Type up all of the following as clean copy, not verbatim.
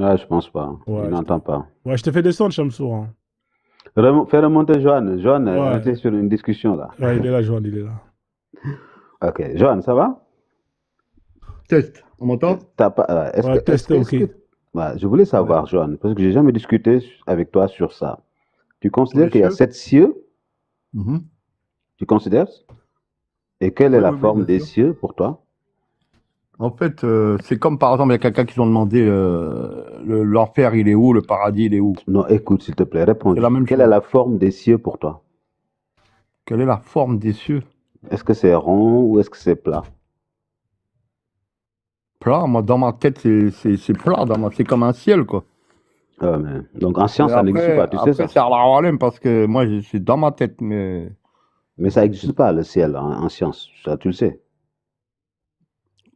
Ah, je pense pas. Il Ouais, n'entend pas. ouais, je te fais descendre, Chamsou, hein. Fais remonter Johan. Johan, on Ouais, était sur une discussion là. ouais, il est là, Joanne, il est là. Ok, Johan, ça va? Test. On m'entend? T'as pas, Ouais, test, est-ce ok. que, ouais, je voulais Ouais. savoir, Johan, parce que j'ai jamais discuté avec toi sur ça. Tu Sur considères les qu'il y a cieux? 7 cieux? Mhm. Tu considères? Et quelle est Oui, la oui, oui, forme bien des sûr. cieux pour toi? En fait, c'est comme par exemple, il y a quelqu'un qui ont demandé l'enfer, il est où, le paradis, il est où? Non, écoute, s'il te plaît, réponds C'est la juste. même Quelle est chose. la forme des cieux pour toi? Quelle est la forme des cieux? Est-ce que c'est rond ou est-ce que c'est plat? Plat, moi, dans ma tête, c'est plat, c'est comme un ciel, quoi. Donc en Mais science, ça n'existe pas, tu sais après ça? c'est à la Harlem parce que moi, c'est dans ma tête, mais Mais ça n'existe pas, le ciel, en science, ça tu le sais.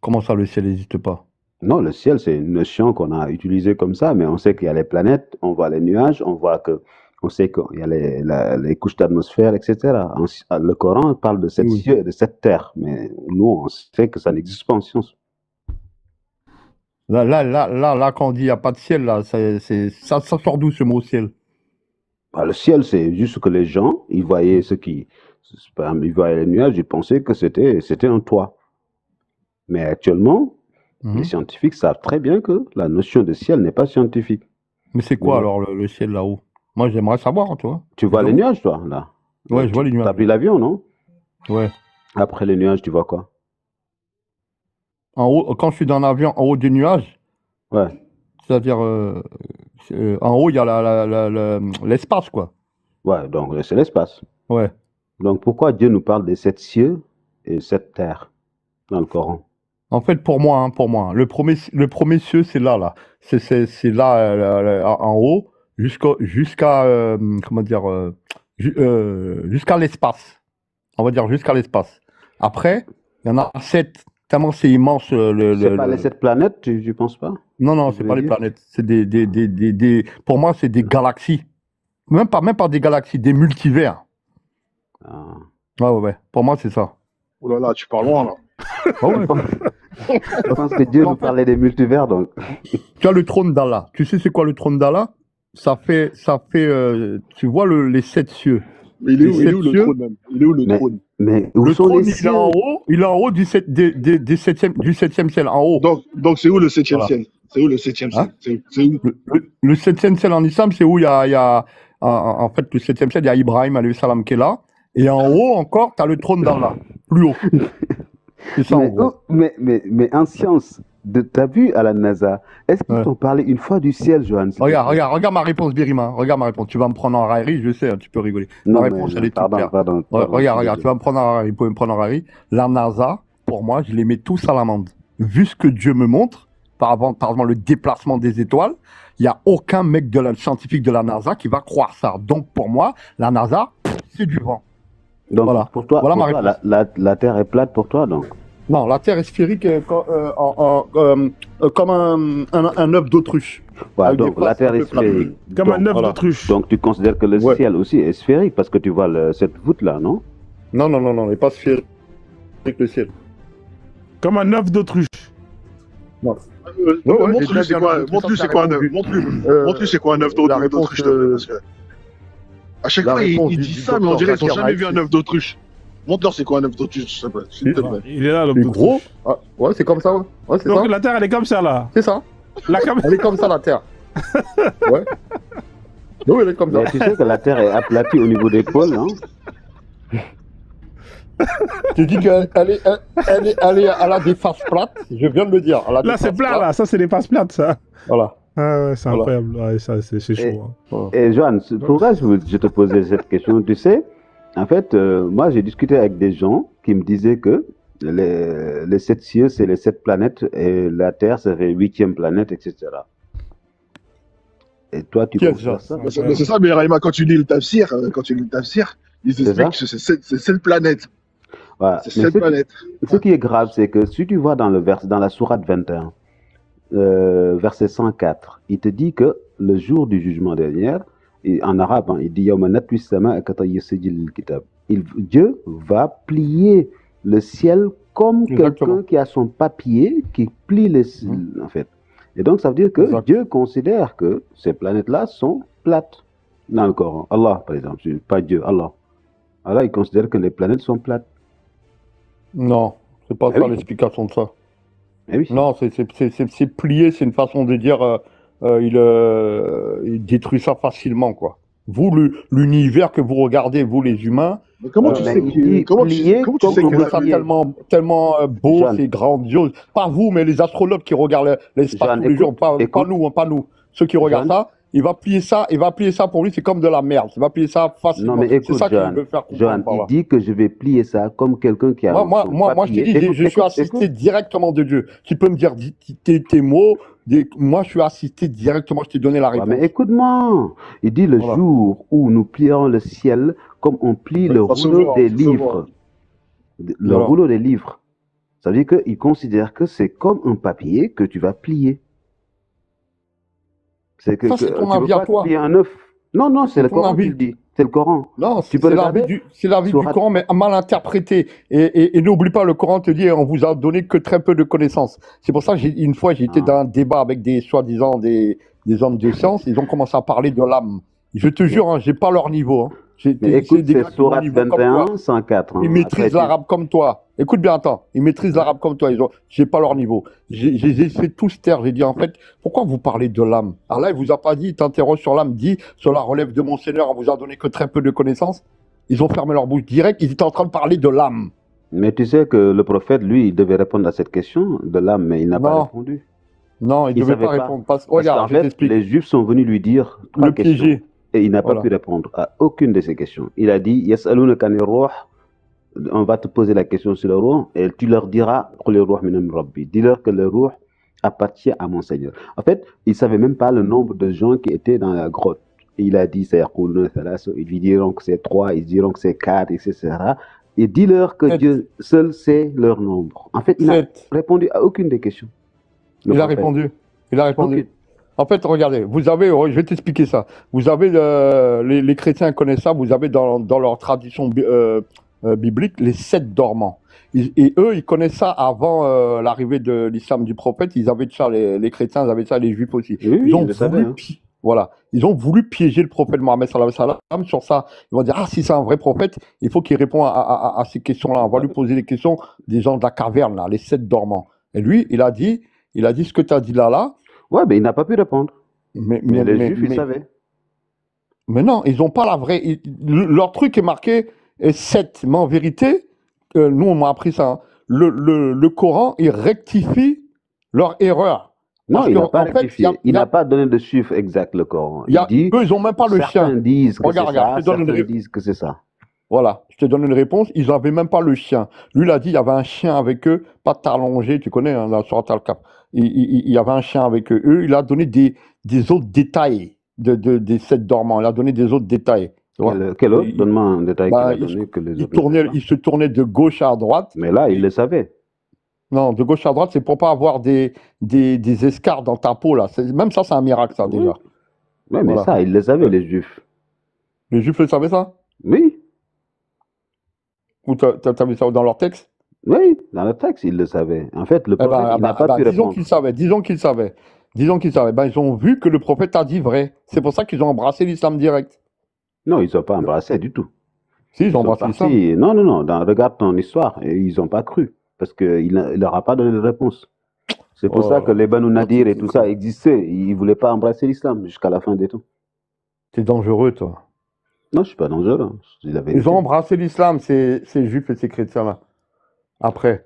comment ça, le ciel n'existe pas? Non, le ciel, c'est une notion qu'on a utilisée comme ça, mais on sait qu'il y a les planètes, on voit les nuages, on sait qu'il y a les couches d'atmosphère, etc. Le Coran parle de Oui, sept oui. cieux et de cette terre, mais nous, on sait que ça n'existe pas en science. Là, quand on dit il n'y a pas de ciel, là, ça sort d'où ce mot ciel? Bah, le ciel, c'est juste que les gens, ils voyaient par exemple, ils voyaient les nuages, ils pensaient que c'était un toit. Mais actuellement, les Mhm. scientifiques savent très bien que la notion de ciel n'est pas scientifique. Mais c'est quoi Mais alors le ciel là-haut? Moi, j'aimerais savoir, tu vois. tu Je vois les demande. nuages, toi, là. Ouais, je vois les Tu as nuages. pris l'avion, non? Ouais. Après les nuages, tu vois quoi? En haut, quand je suis dans l'avion, en haut des nuages, Ouais, c'est-à-dire en haut, il y a l'espace, quoi. ouais, donc c'est l'espace. Ouais. Donc pourquoi Dieu nous parle des 7 cieux et 7 terres dans le Coran? En fait, pour moi, le premier cieux, c'est là. C'est là, en haut, comment dire, jusqu'à l'espace. On va dire jusqu'à l'espace. Après, il y en a 7, tellement c'est immense. C'est pas les 7 planètes, tu penses pas? Non, non, Tu c'est voulais pas les dire? planètes. C'est pour moi, c'est des galaxies. Même pas des galaxies, des multivers. Ah. Ouais, ouais, ouais. Pour moi, c'est ça. Oh là là, tu parles loin là. Ah Tu ouais. penses, tu penses que Dieu En nous fait, parlait des multivers, donc? tu as le trône d'Allah. Tu sais c'est quoi le trône d'Allah? Tu vois les 7 cieux. Mais Les il est sept où le cieux. trône même? Il est où le Mais, trône? mais où Le sont les trône, cieux? il est en haut du septième ciel, en haut. Donc c'est où le septième Voilà. ciel? C'est où le septième Hein? ciel? C'est où? Le septième ciel en islam, c'est où en fait, le septième ciel, il y a Ibrahim, alayhi salam, qui est là. Et en haut encore, tu as le trône d'Allah. Plus haut. C'est ça, en gros. Mais en science, t'as vu à la NASA, est-ce qu'ils Ouais. t'ont parlé une fois du ciel, Johan, s'il te plaît? Regarde ma réponse, Birima. Regarde ma réponse. Tu vas me prendre en raillerie, je sais, hein, tu peux rigoler. Ma Non, mais réponse, elle est toute pardon, claire. pardon, Ouais, pardon, je suis regarde, tu désolé. vas me prendre en raillerie. Vous pouvez me prendre en raillerie. La NASA, pour moi, je les mets tous à l'amende. Vu ce que Dieu me montre, par exemple, le déplacement des étoiles, il n'y a aucun mec scientifique de la NASA qui va croire ça. Donc, pour moi, la NASA, c'est du vent. Donc, Voilà. pour toi, Voilà ma réponse. la Terre est plate pour toi, donc? Non, la Terre est sphérique comme un œuf d'autruche. Ouais, Avec des donc la faces un Terre est peu plates. sphérique. Comme un Donc, œuf Voilà. d'autruche. donc tu considères que le Ouais. ciel aussi est sphérique parce que tu vois cette voûte-là, non? Non, non, non, non, il n'est pas sphérique le ciel. Comme un œuf d'autruche. Non. Ouais, ouais, Montre-lui j'ai c'est bien quoi, vu, montre-lui ça, c'est t'as quoi un œuf. répondu. Montre-lui c'est quoi un œuf La réponse, d'autruche, s'il te plaît, parce que à chaque la fois réponse il du dit ça, mais on docteur dirait qu'ils ont Zakir jamais vu Naik, un œuf d'autruche. Montre-leur c'est quoi un œuf d'autruche, s'il te plaît. Il est là, l'œuf c'est gros. d'autruche. Ah, ouais, c'est comme ça, ouais. Ouais, c'est ça. Donc la Terre, elle est comme ça, là. C'est ça. La cam- Elle est comme ça, la Terre. Ouais. Oui, elle est comme ça. Mais tu sais que la Terre est aplatie au niveau des pôles, non? Tu dis qu'elle elle a des faces plates. Je viens de le dire. Elle a des Là, c'est faces plat, plates. là. Ça, c'est des faces plates, ça. Voilà. Ah ouais, c'est Voilà. incroyable. Ouais, ça, c'est Et, chaud. Hein. Voilà. et Johan, pourquoi je te posais cette question? Tu sais, en fait, moi j'ai discuté avec des gens qui me disaient que les 7 cieux, c'est les 7 planètes et la Terre serait huitième planète, etc. Et toi, tu Qui a considères déjà ça? Mais c'est ça, mais Raïma, quand tu lis le tafsir, ils C'est expliquent ça? que c'est 7 planètes. Voilà. C'est Mais 7 planètes. ce qui est grave, c'est que si tu vois dans la sourate 21, verset 104, il te dit que le jour du jugement dernier, et en arabe, hein, il dit Yawma natwi sama katayyi sijil kitab. Dieu va plier le ciel comme Exactement. quelqu'un qui a son papier, qui plie en fait. Et donc, ça veut dire que Exact. Dieu considère que ces planètes-là sont plates. Dans le Coran. Allah, par exemple, pas Dieu, Allah. Allah, il considère que les planètes sont plates. Non, c'est pas Eh ça oui. l'explication de ça. Eh oui. Non, c'est plié, c'est une façon de dire il détruit ça facilement, quoi. Vous, l'univers que vous regardez, vous les humains, Mais comment tu Mais sais il que dit comment plié comment tu comme sais on que peut trouvez ça plier. tellement beau, Jeanne, c'est grandiose. Pas vous, mais les astrologues qui regardent l'espace Jeanne, tous les jours, écoute, pas écoute, nous, hein, pas nous. Ceux qui regardent Jeanne. ça, il va plier ça pour lui, c'est comme de la merde. Il va plier ça Non, facilement. mais C'est écoute, ça qu'il Jeanne, veut faire comprendre Jeanne, par il là. dit que je vais plier ça comme quelqu'un qui a son Moi, je te papier. dis, Écoute, je suis écoute, assisté écoute. directement de Dieu. Tu peux me dire tes mots, moi, je suis assisté directement, je t'ai donné la Ouais, mais réponse. écoute-moi. Il dit le Voilà. jour où nous plierons le ciel comme on plie le Ça se rouleau voit, des ça se voit. livres. Le Voilà. rouleau des livres. Ça veut dire qu'il considère que c'est comme un papier que tu vas plier. C'est que Ça, c'est ton tu peux avis à pas toi. plier un œuf. Non, non, c'est C'est le ton Coran qui avis. le dit. C'est le Coran. Non, Tu peux c'est l'avis regarder du Sourate. Coran, mais mal interprété. Et n'oublie pas, le Coran te dit, on vous a donné que très peu de connaissances. C'est pour ça que une fois, j'étais Ah. dans un débat avec des soi-disant des hommes de science. Ils ont commencé à parler de l'âme. Je te jure, hein, j'ai pas leur niveau. Hein. Mais C'est écoute, des c'est gars qui ont un Sourate niveau comme toi. 21, 104. Ils Hein. maîtrisent Après, l'arabe comme toi. Écoute bien, attends. Ils maîtrisent l'arabe comme toi. J'ai pas leur niveau. J'ai fait tous taire. J'ai dit, en fait, pourquoi vous parlez de l'âme? Alors là, il vous a pas dit, il t'interroge sur l'âme, dit, cela relève de mon Seigneur, on vous a donné que très peu de connaissances. Ils ont fermé leur bouche direct. Ils étaient en train de parler de l'âme. Mais tu sais que le prophète, lui, il devait répondre à cette question de l'âme, mais il n'a pas Non, non. non, il Il devait savait pas pas. répondre. Parce Regarde, qu'en je fait, t'explique. les Juifs sont venus lui dire trois Le questions piéger. et il n'a pas Voilà. pu répondre à aucune de ces questions. Il a dit, Yas'alunaka anir ruh, on va te poser la question sur le ruh et tu leur diras, Qul ruh min amri rabbi. Dis-leur que le ruh appartient à mon Seigneur. En fait, il savait même pas le nombre de gens qui étaient dans la grotte. Et il a dit, ils lui diront que c'est 3, ils diront que c'est 4, etc. Et dis-leur que Sept. Dieu seul sait leur nombre. En fait, il n'a 7. répondu à aucune des questions. Le Il a prophète. répondu. Il a répondu. Aucune. En fait, regardez, vous avez, je vais t'expliquer ça. Vous avez, les chrétiens connaissent ça, vous avez dans leur tradition biblique les 7 dormants. Et eux, ils connaissent ça avant l'arrivée de l'islam du prophète. Ils avaient ça, les chrétiens, ils avaient ça, les juifs aussi. Oui, oui, Ils ont il le savait. voulu, Hein. voilà, ils ont voulu piéger le prophète Mohammed sallallahu alayhi wa sallam sur ça. Ils vont dire, ah, si c'est un vrai prophète, il faut qu'il réponde à ces questions-là. On va lui poser des questions des gens de la caverne, là, les 7 dormants. Et lui, il a dit ce que tu as dit là. Ouais, mais il n'a pas pu répondre. Mais les Juifs, ils savaient. Mais non, ils n'ont pas la vraie. Leur truc est marqué 7. Mais en vérité, nous, on m'a appris ça. Hein, le Coran, il rectifie leur erreur. Non, Parce il n'a qu'en pas fait, rectifié. Il n'a pas donné de chiffre exact, le Coran. Il dit, eux, ils n'ont même pas le certains chien. disent que Regarde, c'est ça, je te donne une certains réponse. disent que c'est ça. Voilà, je te donne une réponse. Ils n'avaient même pas le chien. Lui, il a dit il y avait un chien avec eux, pas de allongé, tu connais, hein, sur Al-Cap. Il y avait un chien avec eux. Eux, il a donné des autres détails des 7 dormants. Il a donné des autres détails. Tu vois. Quel autre? Il- Donne-moi un détail bah, qu'il a donné que les il autres ne savaient se tournait de gauche à droite. pas. Mais là, il le savait. Non, de gauche à droite, c'est pour pas avoir des escarres dans ta peau, là. Même ça, c'est un miracle, ça, déjà. Oui, mais Voilà. ça, ils le savaient, les Juifs. Les Juifs le savaient, ça? Oui, Ou t'as vu ça dans leur texte? oui, dans le texte, ils le savaient. En fait, le Eh ben, prophète, il n'a pas pu disons répondre. qu'ils savaient, disons qu'ils savaient. Disons qu'ils savaient. Ben, ils ont vu que le prophète a dit vrai. C'est pour ça qu'ils ont embrassé l'islam direct. Non, ils n'ont pas embrassé du tout. Si, ils Ils ont sont embrassé l'islam. partis. Non, non, non. Regarde ton histoire. Et ils n'ont pas cru. Parce qu'il ne leur a pas donné de réponse. C'est pour Oh ça là que là. les Banu Nadir et tout ça existaient. Ils ne voulaient pas embrasser l'islam jusqu'à la fin des temps. T'es dangereux, toi. Non, je ne suis pas dangereux. Hein. Je dis la vérité. Ils ont embrassé l'islam, ces juifs et ces chrétiens-là. Après.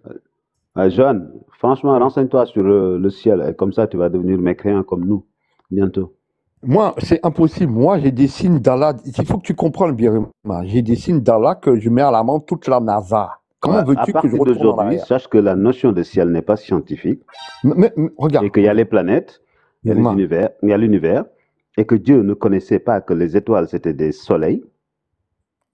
Jeanne, franchement, renseigne-toi sur le ciel. Et comme ça, tu vas devenir mécréant comme nous. Bientôt. Moi, c'est impossible. Moi, j'ai des signes d'Allah. Il faut que tu comprennes, Birima. J'ai des signes d'Allah que je mets à l'amende toute la NASA. Comment Ouais, à veux-tu que je partir retourne en d'aujourd'hui, arrière? sache que la notion de ciel n'est pas scientifique. Mais regarde. Et qu'il y a les planètes, il y a Birima, l'univers. Et que Dieu ne connaissait pas que les étoiles, c'était des soleils.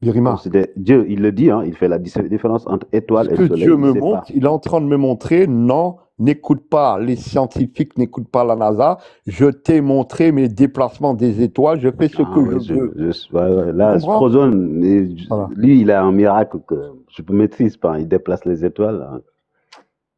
Birima, Dieu, il le dit, hein, il fait la différence entre étoile ce et que soleil. Dieu il me sait montre, pas. il est en train de me montrer, non, n'écoute pas les scientifiques, n'écoute pas la NASA. Je t'ai montré mes déplacements des étoiles, je fais ce Ah que oui, je veux. ouais, là, Tu comprends? Frozone, Voilà. lui, il a un miracle que je ne maîtrise pas. Il déplace les étoiles. Hein.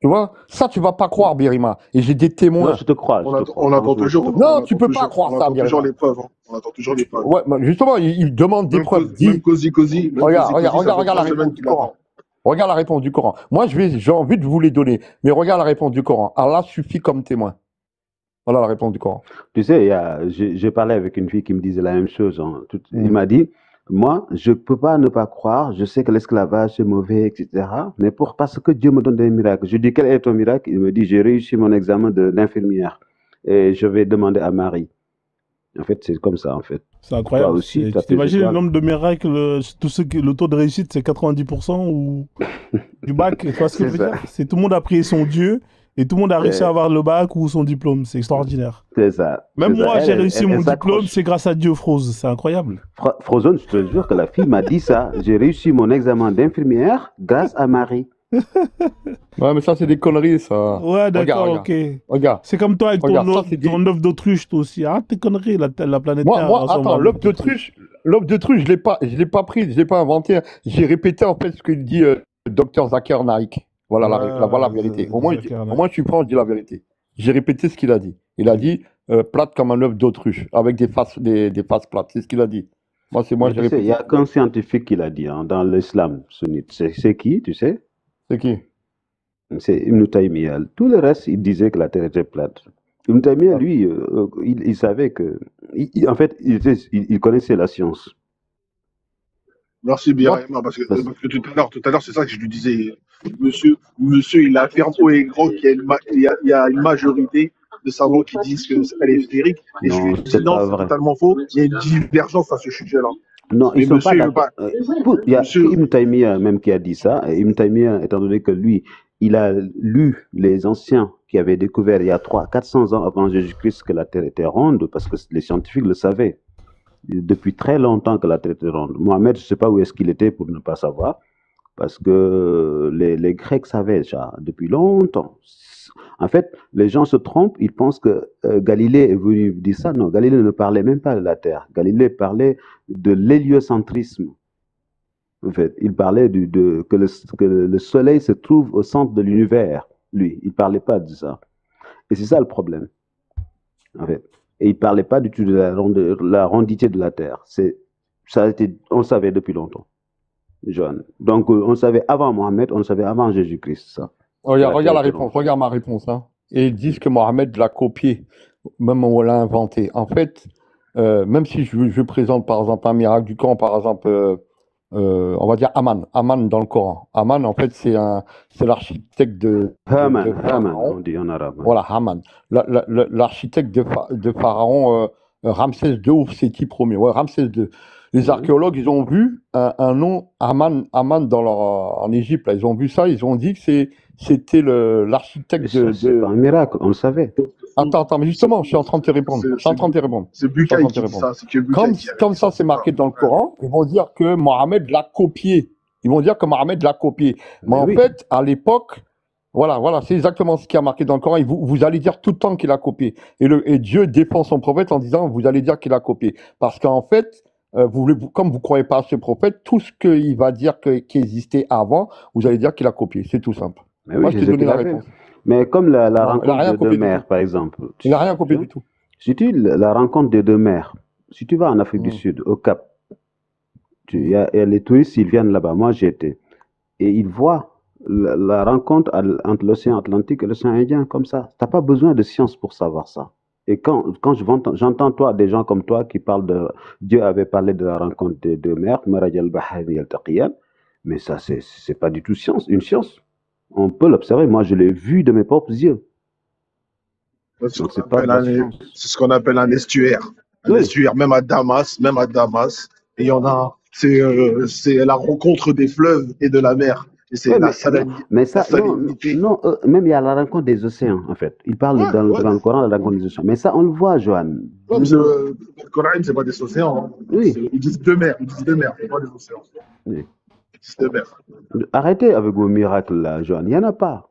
Tu vois, ça, tu vas pas croire, Birima. Et j'ai des Non, témoins. je te crois, je te crois. On attend Franchement, je te toujours. crois. Non, On tu attend peux pas croire on ça, attend toujours Birima. les preuves. Hein. On attend toujours les preuves. Ouais, justement, il demande des preuves. Même Cozy, même Regarde, Cozy, ça fait regarde la 3 réponse semaines du qu'il Coran. attend. Regarde la réponse du Coran. Moi, j'ai envie de vous les donner. Mais regarde la réponse du Coran. Allah suffit comme témoin. Voilà la réponse du Coran. Tu sais, j'ai parlé avec une fille qui me disait la même chose. Hein. Il m'a dit, moi, je peux pas ne pas croire, je sais que l'esclavage c'est mauvais, etc. Mais parce que Dieu me donne des miracles. Je dis, quel est ton miracle? Il me dit, j'ai réussi mon examen d'infirmière. Et je vais demander à Marie. En fait, c'est comme ça, en fait. C'est incroyable. Toi aussi, Tu t'as tes t'imagines le étoiles. nombre de miracles, le taux de réussite c'est 90% ou du bac, tu vois ce que je C'est veux ça. dire? C'est tout le monde a prié son Dieu et tout le monde a réussi à avoir le bac ou son diplôme. C'est extraordinaire. C'est ça. Même c'est ça. moi, j'ai réussi mon elle diplôme, s'accroche. c'est grâce à Dieu, Froze. C'est incroyable. Frozone, je te jure que la fille m'a dit ça. J'ai réussi mon examen d'infirmière grâce à Marie. Ouais, mais ça, c'est des conneries, ça. Ouais, d'accord, Regarde, ok. Regarde. C'est comme toi avec Regarde, ça, c'est ton œuf d'autruche, toi aussi. Arrête tes conneries, la planète Moi, Terre. moi, ressemble à attends, un l'œuf œuf d'autruche, je l'ai pas pris, je l'ai pas inventé. J'ai répété, en fait, ce que dit Dr Zakir Naik. Voilà voilà la vérité. Au moins, je suis franc, je dis la vérité. J'ai répété ce qu'il a dit. Il a dit plate comme un œuf d'autruche, avec des faces plates. C'est ce qu'il a dit. Moi, j'ai Il répété. n'y a qu'un scientifique qui l'a dit hein, dans l'islam sunnite. C'est qui, tu sais? C'est qui? C'est Ibn Taymiyyah. Tout le reste, il disait que la Terre était plate. Ibn Taymiyyah, lui, il savait que... en fait, il connaissait la science. Merci Birima, parce que tout à l'heure, c'est ça que je lui disais. Monsieur, il affirme haut et gros qu'il y a une majorité de savants qui disent qu'elle est sphérique. Et je Non, lui dis c'est non, pas c'est vrai. totalement faux. Il y a une divergence à ce sujet-là. Non, Mais ils sont monsieur, pas il veut d'accord. pas. Il y a Monsieur, Ibn Taymiyyah même qui a dit ça. Et Ibn Taymiyyah, étant donné que lui, il a lu les anciens qui avaient découvert il y a 400 ans avant Jésus-Christ que la Terre était ronde, parce que les scientifiques le savaient depuis très longtemps que la Terre était ronde. Mohamed, je ne sais pas où est-ce qu'il était pour ne pas savoir, parce que les Grecs savaient déjà depuis longtemps. En fait, les gens se trompent, ils pensent que Galilée est venu dire ça. Non, Galilée ne parlait même pas de la Terre. Galilée parlait de l'héliocentrisme. En fait, il parlait que le Soleil se trouve au centre de l'univers. Lui, il ne parlait pas de ça. Et c'est ça le problème, en fait. Et il ne parlait pas du tout de la rondité de la Terre. On le savait depuis longtemps, Johan. Donc, on savait avant Mohammed, on le savait avant Jésus-Christ, ça. Regarde la réponse, regarde ma réponse. Hein. Et ils disent que Mohamed l'a copié, même on l'a inventé. En fait, même si je présente par exemple un miracle du Coran, par exemple, on va dire Aman dans le Coran. Aman, en fait, c'est l'architecte de Haman, Pharaon. on dit en arabe. Voilà, Haman. L'architecte de Pharaon Ramsès II ou Séti Ier. Ouais, Ramsès II. Les archéologues, ils ont vu un nom, Aman en Égypte. Là, ils ont vu ça, ils ont dit que c'était l'architecte de. C'est pas un miracle, on le savait. Attends, mais justement, je suis en train de te répondre. C'est Bucaille qui dit ça. Comme ça, c'est marqué dans le Coran, ils vont dire que Mohamed l'a copié. Mais en fait, à l'époque, voilà, c'est exactement ce qui a marqué dans le Coran. Vous allez dire tout le temps qu'il a copié. Et Dieu défend son prophète en disant, vous allez dire qu'il a copié. Parce qu'en fait, comme vous ne croyez pas à ce prophète, tout ce qu'il va dire qui existait avant, vous allez dire qu'il a copié. C'est tout simple. Mais oui, moi, je t'ai donné la réponse. Mais comme la rencontre des deux mères, par exemple. Il n'a rien copié du tout. Si la rencontre des deux mères, si tu vas en Afrique du Sud, au Cap, il y a les touristes, ils viennent là-bas. Moi, j'y étais. Et ils voient la rencontre entre l'océan Atlantique et l'océan Indien comme ça. Tu n'as pas besoin de science pour savoir ça. Et quand j'entends des gens comme toi qui parlent de... Dieu avait parlé de la rencontre des deux mers, mais ça, c'est pas du tout une science. On peut l'observer. Moi, je l'ai vu de mes propres yeux. C'est ce qu'on appelle un estuaire. Un estuaire, même à Damas. Et il y en a... C'est la rencontre des fleuves et de la mer. Et c'est la salinité. Mais ça, non, même il y a la rencontre des océans, en fait. Il parle dans le Coran de la rencontre des océans. Mais ça, on le voit, Johan. Le Coran, c'est pas des océans. Hein. Oui. Ils disent deux mers, c'est pas des océans. Oui. Ils disent deux mers. Arrêtez avec vos miracles, là, Johan. Il n'y en a pas.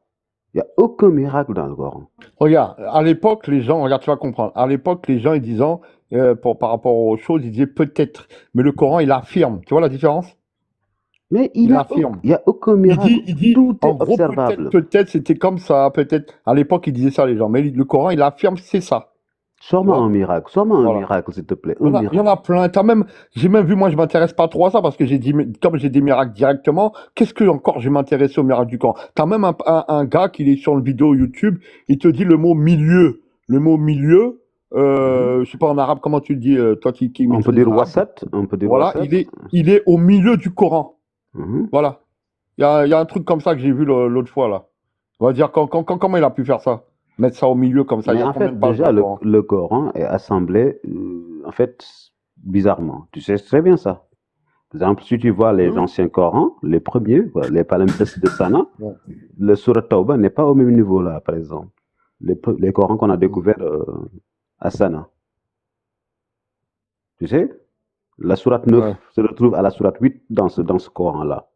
Il n'y a aucun miracle dans le Coran. Regarde, à l'époque, les gens, tu vas comprendre. À l'époque, les gens, ils disant, par rapport aux choses, ils disaient peut-être. Mais le Coran, il affirme. Tu vois la différence? Mais Il affirme. il y a aucun miracle. Il dit, Tout en est gros, observable. peut-être c'était comme ça, peut-être. À l'époque, il disait ça, les gens. Mais le Coran, il affirme, c'est ça. Sors-moi Tu vois? un miracle. Sors-moi un Voilà. miracle, s'il te plaît. Il y Un en a, il y miracle. en a plein. J'ai même vu, moi, je m'intéresse pas trop à ça parce que j'ai dit, comme j'ai des miracles directement, qu'est-ce que encore je vais m'intéresser aux miracles du Coran? T'as même un gars qui est sur une vidéo YouTube, il te dit le mot milieu. Le mot milieu, je sais pas en arabe, comment tu le dis, toi qui On peut maîtrises dire l'arabe. wasat. On peut dire Voilà, wasat. il est au milieu du Coran. Mhm. Voilà. Il y a un truc comme ça que j'ai vu l'autre fois, là. On va dire, comment il a pu faire ça? Mettre ça au milieu comme ça. Il y Mais a en combien fait, de pages déjà, dans le Coran? le Coran est assemblé, en fait, bizarrement. Tu sais très bien ça. Par exemple, si tu vois les Oui. anciens Corans, les premiers, les palimpsestes de Sana, Ouais. le Surat Tauba n'est pas au même niveau là, par exemple. Les Corans qu'on a découverts à Sana. Tu sais, la Surat 9 Ouais. se retrouve à la Surat 8 dans ce Coran-là.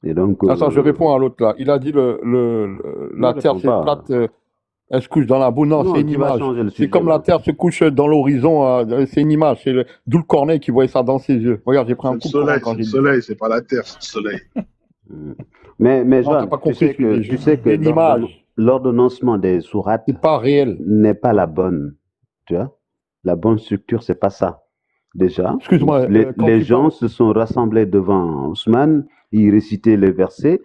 Et donc, Attends, je réponds à l'autre là. Il a dit la ne Terre réponds c'est pas. plate, elle se couche dans la boue. Non, Non, c'est une tu vas image. changer le C'est sujet. comme la Terre se couche dans l'horizon. C'est une image. D'où le Corneille qui voyait ça dans ses yeux. Regarde, j'ai pris C'est un le coup de courant soleil, quand c'est le j'ai dit ça. soleil, c'est pas la terre, c'est le soleil. Mais Non, t'as Joanne, pas tu compris sais ce que que, j'ai tu dit. sais C'est que une image. l'ordonnancement des sourates C'est pas réel. n'est pas la bonne. Tu vois? La bonne structure, c'est pas ça. Déjà, Excuse-moi, quand les tu gens parles. se sont rassemblés devant Ousmane, ils récitaient les versets,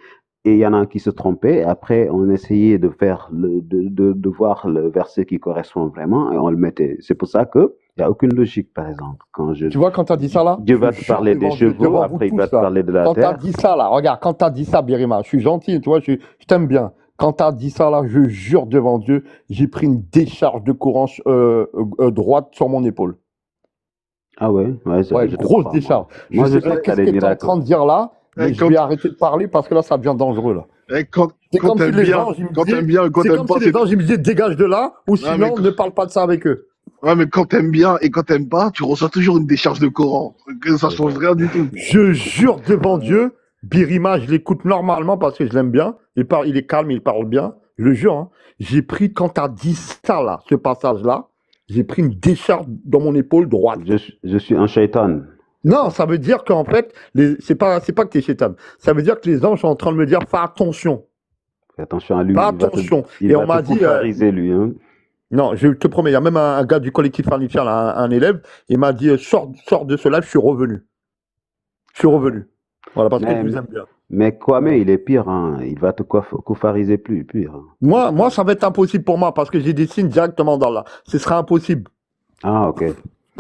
et il y en a un qui se trompait. Après, on essayait de faire de voir le verset qui correspond vraiment, et on le mettait. C'est pour ça que il n'y a aucune logique, par exemple. Tu vois, quand t'as dit ça là, Dieu va je te jure parler des devant Dieu, chevaux, devant vous après il va tous te là. parler de la Quand t'as terre. dit ça là, regarde, quand t'as dit ça, Birima, je suis gentil, tu vois, je t'aime bien. Quand t'as dit ça là, je jure devant Dieu, j'ai pris une décharge de courant droite sur mon épaule. Ah ouais, Ouais, je te grosse crois, moi. décharge. Moi, Je je sais pas sais qu'il y a qu'est-ce des que tu es en miracles. train de dire là, mais Eh, je vais arrêter de parler parce que là, ça devient dangereux là. Quand C'est comme si t'aimes les bien, anges, ils me quand disaient, t'aimes bien, quand c'est t'aimes comme pas, si les c'est. anges, ils me disaient, dégage de là, ou Ouais, mais sinon, ne parle pas de ça avec eux. Ouais, mais quand t'aimes bien et quand t'aimes pas, tu reçois toujours une décharge de Coran. Que ça change rien du tout. Je jure devant Dieu, Birima, je l'écoute normalement parce que je l'aime bien. Il est calme, il parle bien. Je le jure, hein. J'ai pris, quand t'as dit ça là, ce passage-là, j'ai pris une décharge dans mon épaule droite. Je suis un shaitan. Non, ça veut dire qu'en fait, c'est pas que t'es chétan. Ça veut dire que les anges sont en train de me dire, fais attention. Fais attention à lui. Fais Il va te, attention. il Et va on m'a te dit, koufariser, lui. Hein. non, je te promets, il y a même un gars du collectif Farnitia, là, un élève, il m'a dit, sors de ce live, je suis revenu. Je suis revenu. Voilà, parce que je vous aime bien. Mais Kwame, il est pire. Hein. Il va te koufariser plus pire. Moi, ça va être impossible pour moi parce que j'ai des signes directement dans là. Ce sera impossible. Ah, ok.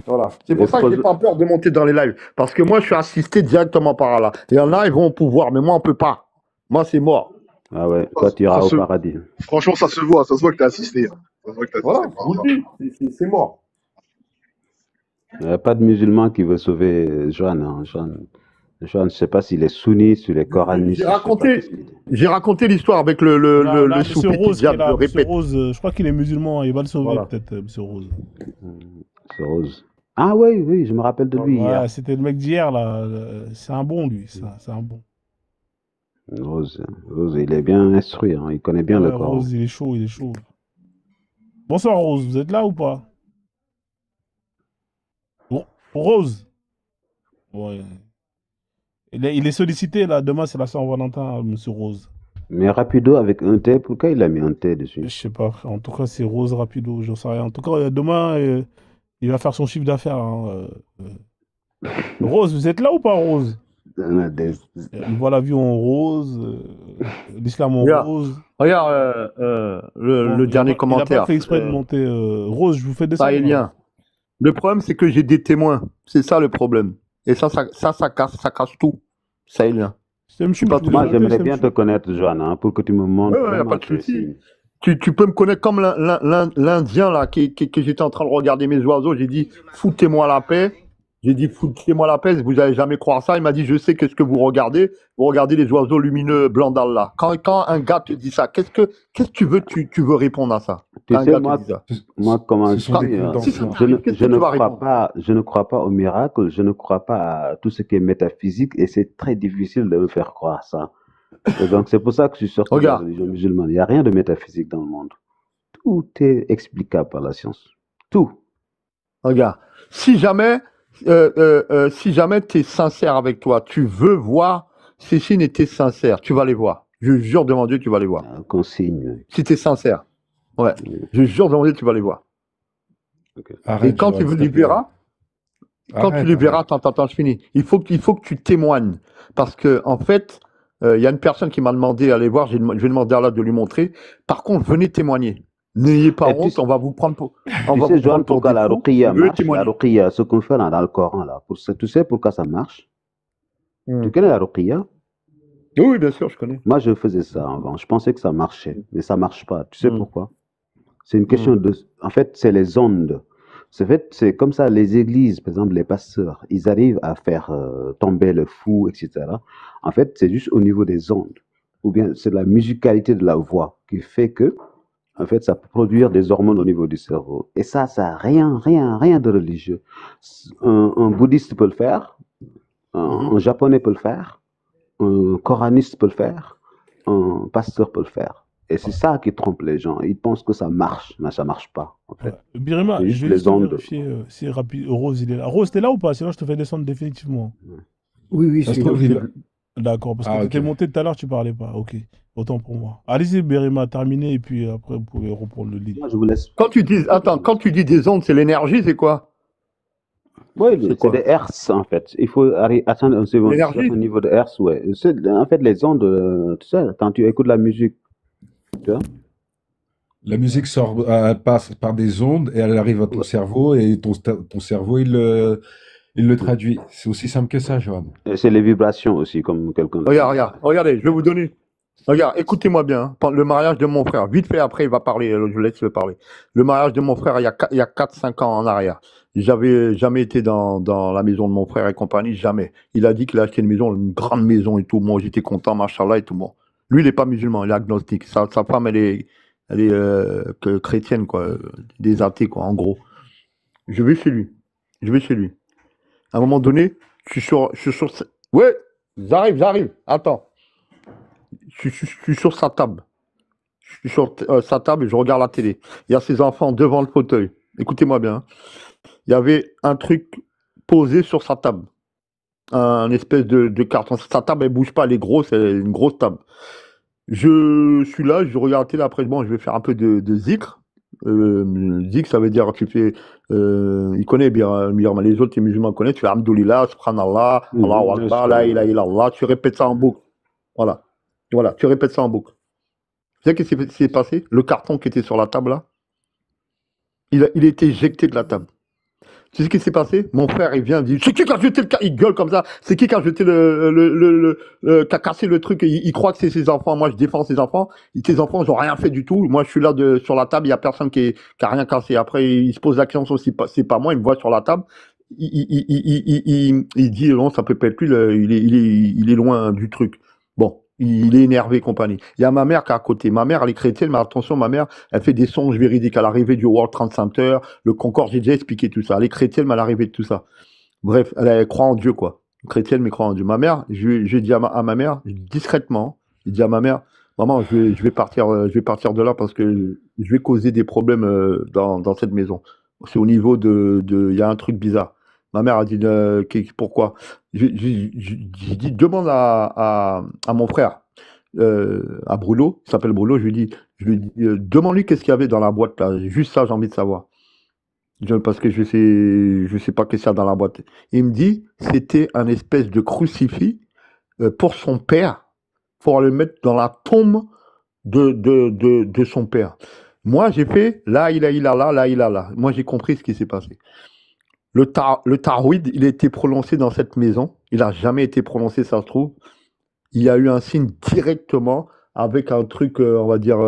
Voilà. C'est pour ça que j'ai pas peur de monter dans les lives. Parce que moi, je suis assisté directement par là. Et il y en a, ils vont au pouvoir, mais moi, on peut pas. Moi, c'est mort. Ah ouais, toi, tu iras au paradis. Franchement, ça se voit que t'es assisté. Ça se voit que t'es assisté. Voilà, je vous le dis, c'est mort. Il n'y a pas de musulman qui veut sauver Joanne. Hein. Joanne, je ne sais pas s'il est sunni, s'il est coraniste. J'ai raconté l'histoire avec le soufi qui diable de répète. Rose, je crois qu'il est musulman, il va le sauver peut-être, M. Rose. M. Rose. Ah oui, je me rappelle de lui hier. C'était le mec d'hier, là. C'est un bon, lui. C'est un bon. Rose, il est bien instruit, hein. Il connaît bien le Coran. Rose, il est chaud. Bonsoir, Rose, vous êtes là ou pas? Bon, Rose. Ouais. Il est sollicité, là. Demain, c'est la Saint-Valentin, M. Rose. Mais Rapido avec un T, pourquoi il a mis un T dessus? Je sais pas. En tout cas, c'est Rose Rapido, j'en sais rien. En tout cas, demain, il va faire son chiffre d'affaires. Hein. Rose, vous êtes là ou pas, Rose? Nous voilà vus en rose, l'islam en rose. Regarde le dernier commentaire. Il n'a pas fait exprès de monter Rose, je vous fais descendre. Sahélien. Le problème, c'est que j'ai des témoins. C'est ça le problème. Et ça casse tout. Sahélien. Moi, j'aimerais bien te connaître, Joanne, pour que tu me montres. Ouais, pas de souci. Tu peux me connaître comme l'Indien là, que j'étais en train de regarder mes oiseaux. J'ai dit, foutez-moi la paix. J'ai dit, foutez-moi la paix, vous n'allez jamais croire ça. Il m'a dit, je sais qu'est-ce que vous regardez. Vous regardez les oiseaux lumineux blancs d'Allah. Quand un gars te dit ça, qu'est-ce que tu veux répondre à ça? Tu sais, moi, comment je ne crois pas au miracle, je ne crois pas à tout ce qui est métaphysique, et c'est très difficile de me faire croire ça. Et donc, c'est pour ça que je suis sorti de la religion musulmane. Il n'y a rien de métaphysique dans le monde. Tout est explicable par la science. Tout. Regarde, si jamais Si jamais tu es sincère avec toi, tu veux voir ces signes et tu es sincère, tu vas les voir. Je jure devant Dieu, tu vas les voir. Consigne. Si tu es sincère. Ouais. Je jure devant Dieu, tu vas les voir. Okay. Et quand tu les verras, attends, je finis. Il faut que tu témoignes. Parce que, en fait, il y a une personne qui m'a demandé d'aller voir, je vais demander à Allah de lui montrer. Par contre, venez témoigner. N'ayez pas honte, on va vous prendre pour. On va vous prendre pour pourquoi la ruqiyya marche, la ruqiyya, ce qu'on fait dans le Coran, là, tu sais pourquoi ça marche? Tu connais la ruqiyya? Oui, bien sûr, je connais. Moi, je faisais ça avant. Je pensais que ça marchait, mais ça marche pas. Tu sais pourquoi? C'est une question de. En fait, c'est les ondes. C'est comme ça, les églises, par exemple, les pasteurs, ils arrivent à faire tomber le fou, etc. En fait, c'est juste au niveau des ondes. Ou bien c'est la musicalité de la voix qui fait que, en fait, ça peut produire des hormones au niveau du cerveau. Et ça n'a rien de religieux. Un bouddhiste peut le faire, un japonais peut le faire, un coraniste peut le faire, un pasteur peut le faire. Et c'est ça qui trompe les gens. Ils pensent que ça marche, mais ça marche pas, en fait. Birima, je vais juste vérifier si Rose, il est là. Rose, t'es là ou pas? Sinon, je te fais descendre définitivement. Oui, c'est là. D'accord, parce que tu étais monté tout à l'heure, tu parlais pas. Ok, autant pour moi. Allez-y, Birima, terminez, et puis après, vous pouvez reprendre le lead. Moi, je vous laisse. Quand tu dis des ondes, c'est l'énergie, c'est quoi? Oui, c'est des hertz, en fait. Il faut atteindre un niveau de hertz, ouais. En fait, les ondes, tu sais, quand tu écoutes la musique, tu vois? La musique passe par des ondes et elle arrive à ton cerveau et ton cerveau, il le traduit. C'est aussi simple que ça, Johan. Et c'est les vibrations aussi, comme quelqu'un. Regardez, je vais vous donner. Regarde, écoutez-moi bien. Le mariage de mon frère, vite fait après, il va parler, je laisse le parler. Le mariage de mon frère, il y a 4-5 ans en arrière. J'avais jamais été dans la maison de mon frère et compagnie, jamais. Il a dit qu'il a acheté une maison, une grande maison et tout. Moi, j'étais content, machallah et tout. Bon. Lui, il n'est pas musulman, il est agnostique. Sa femme, elle est chrétienne, quoi. Des athées, quoi, en gros. Je vais chez lui. À un moment donné, je suis sur. Ouais, j'arrive. Attends. Je suis sur sa table. Je suis sur sa table et je regarde la télé. Il y a ses enfants devant le fauteuil. Écoutez-moi bien. Il y avait un truc posé sur sa table. Un espèce de carton. Sa table, elle bouge pas, elle est grosse, elle est une grosse table. Je suis là, je regarde la télé. Après, bon, je vais faire un peu de zikr. Zikr, ça veut dire tu fais. Il connaît bien, les autres musulmans connaissent. Tu fais Alhamdoulilah, Subhanallah, Allahu Akbar, La ilaha illallah. Tu répètes ça en boucle. Voilà, tu répètes ça en boucle. Vous savez qu'est-ce qui s'est passé? Le carton qui était sur la table là, il a été éjecté de la table. Tu sais ce qui s'est passé? Mon frère, il vient, il dit, c'est qui qui a jeté le carton? Il gueule comme ça. C'est qui a jeté qui a cassé le truc? Il croit que c'est ses enfants. Moi, je défends ses enfants. Tes enfants, ils n'ont rien fait du tout. Moi, je suis là sur la table. Il y a personne qui a rien cassé. Après, il se pose la question si c'est pas moi. Il me voit sur la table. Il dit, non, ça peut pas être lui. Il est loin du truc. Bon. Il est énervé, compagnie. Il y a ma mère qui est à côté. Ma mère, elle est chrétienne, mais attention, ma mère, elle fait des songes véridiques. À l'arrivée du World Trade Center, le Concorde, j'ai déjà expliqué tout ça. Elle est chrétienne, mais à l'arrivée de tout ça. Bref, elle croit en Dieu, quoi. Chrétienne, mais croit en Dieu. Ma mère, j'ai dit à ma mère, discrètement, j'ai dit à ma mère, maman, je vais partir de là parce que je vais causer des problèmes dans cette maison. C'est au niveau il y a un truc bizarre. Ma mère a dit, pourquoi? J'ai dit, demande à mon frère, à Bruno, il s'appelle Bruno, je lui dis, demande-lui qu'est-ce qu'il y avait dans la boîte là. Juste ça, j'ai envie de savoir. Parce que je sais pas qu'est-ce qu'il y a dans la boîte. Il me dit, c'était un espèce de crucifix pour son père, pour le mettre dans la tombe de son père. Moi, j'ai fait, là, il a là. Moi, j'ai compris ce qui s'est passé. Le tarouid, il a été prononcé dans cette maison. Il n'a jamais été prononcé, ça se trouve. Il y a eu un signe directement avec un truc, on va dire,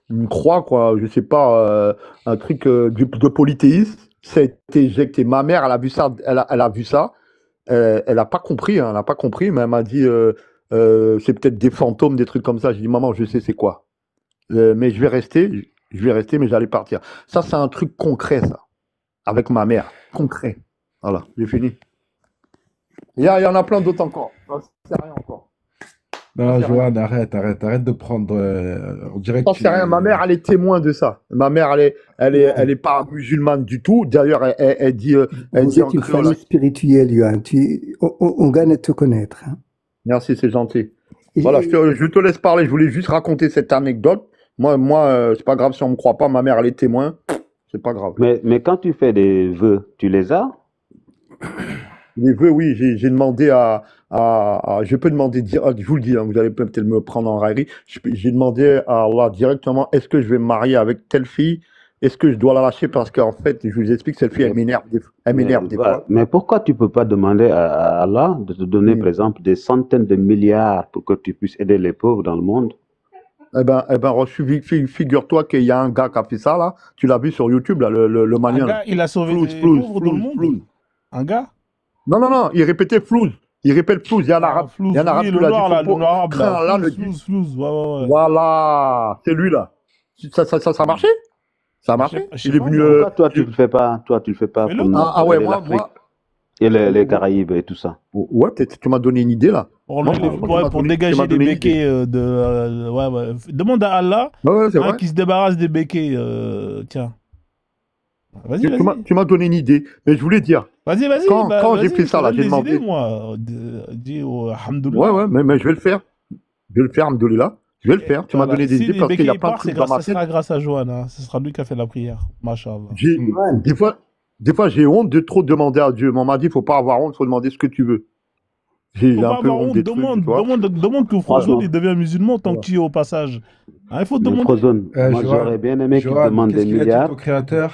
une croix, quoi. Je sais pas, un truc de polythéisme. Ça a été éjecté. Ma mère, elle a vu ça. Elle a vu ça. Elle n'a pas compris, hein, elle n'a pas compris, mais elle m'a dit, c'est peut-être des fantômes, des trucs comme ça. J'ai dit, maman, je sais c'est quoi. Mais je vais rester, mais j'allais partir. Ça, c'est un truc concret, ça. Avec ma mère, concret. Voilà, j'ai fini. Il y en a plein d'autres encore. Ça, c'est rien encore. Non, Johan, arrête de prendre. On dirait que J'en sais rien. Ma mère, elle est témoin de ça. Ma mère, elle est pas musulmane du tout. D'ailleurs, elle dit, Vous êtes une famille spirituelle, Johan. On gagne à te connaître. Hein. Merci, c'est gentil. Voilà, je te laisse parler. Je voulais juste raconter cette anecdote. Moi, c'est pas grave si on me croit pas. Ma mère, elle est témoin. C'est pas grave. Mais quand tu fais des vœux, tu les as? Les vœux, oui, j'ai demandé je peux demander, je vous le dis, hein, vous allez peut-être me prendre en raillerie. J'ai demandé à Allah directement, est-ce que je vais me marier avec telle fille? Est-ce que je dois la lâcher? Parce qu'en fait, je vous explique, cette fille, elle m'énerve des fois. Mais pourquoi tu peux pas demander à Allah de te donner, par exemple, des centaines de milliards pour que tu puisses aider les pauvres dans le monde? Eh ben, figure-toi qu'il y a un gars qui a fait ça, là. Tu l'as vu sur YouTube, là, le malien. Un gars, il a sauvé les pauvres dans le monde. Un gars? Non, il répétait flouze. Il répète flouze. Il y a un arabe. Il y a un arabe qui l'a dit. Le noir là. Flouze. Ouais. Voilà, c'est lui, là. Ça a marché? Ça a marché? Il est venu. Pourquoi toi, tu le fais pas? Toi, tu le fais pas pour ouais, moi. Et les Caraïbes et tout ça. Ouais, peut-être tu m'as donné une idée, là. Pour dégager des béquets demande à Allah qui se débarrasse des béquets. Tiens. Vas-y. Tu m'as donné une idée, mais je voulais dire. Vas-y. Quand j'ai fait ça, là, j'ai demandé. Moi, dis au Alhamdoulilah. Ouais, mais je vais le faire. Je vais le faire, Alhamdoulilah. Je vais le faire. Tu m'as donné des idées parce qu'il y a plein de trucs dans ma tête. Ce sera grâce à Johan. Hein. Ce sera lui qui a fait la prière. Machallah. Des fois, j'ai honte de trop demander à Dieu. On m'a dit, il ne faut pas avoir honte, il faut demander ce que tu veux. J'ai un peu honte des trucs. Demande que Frozone il devient musulman tant que tu es au passage. Il faut demander. Frozone, moi j'aurais bien aimé qu'il demande des milliards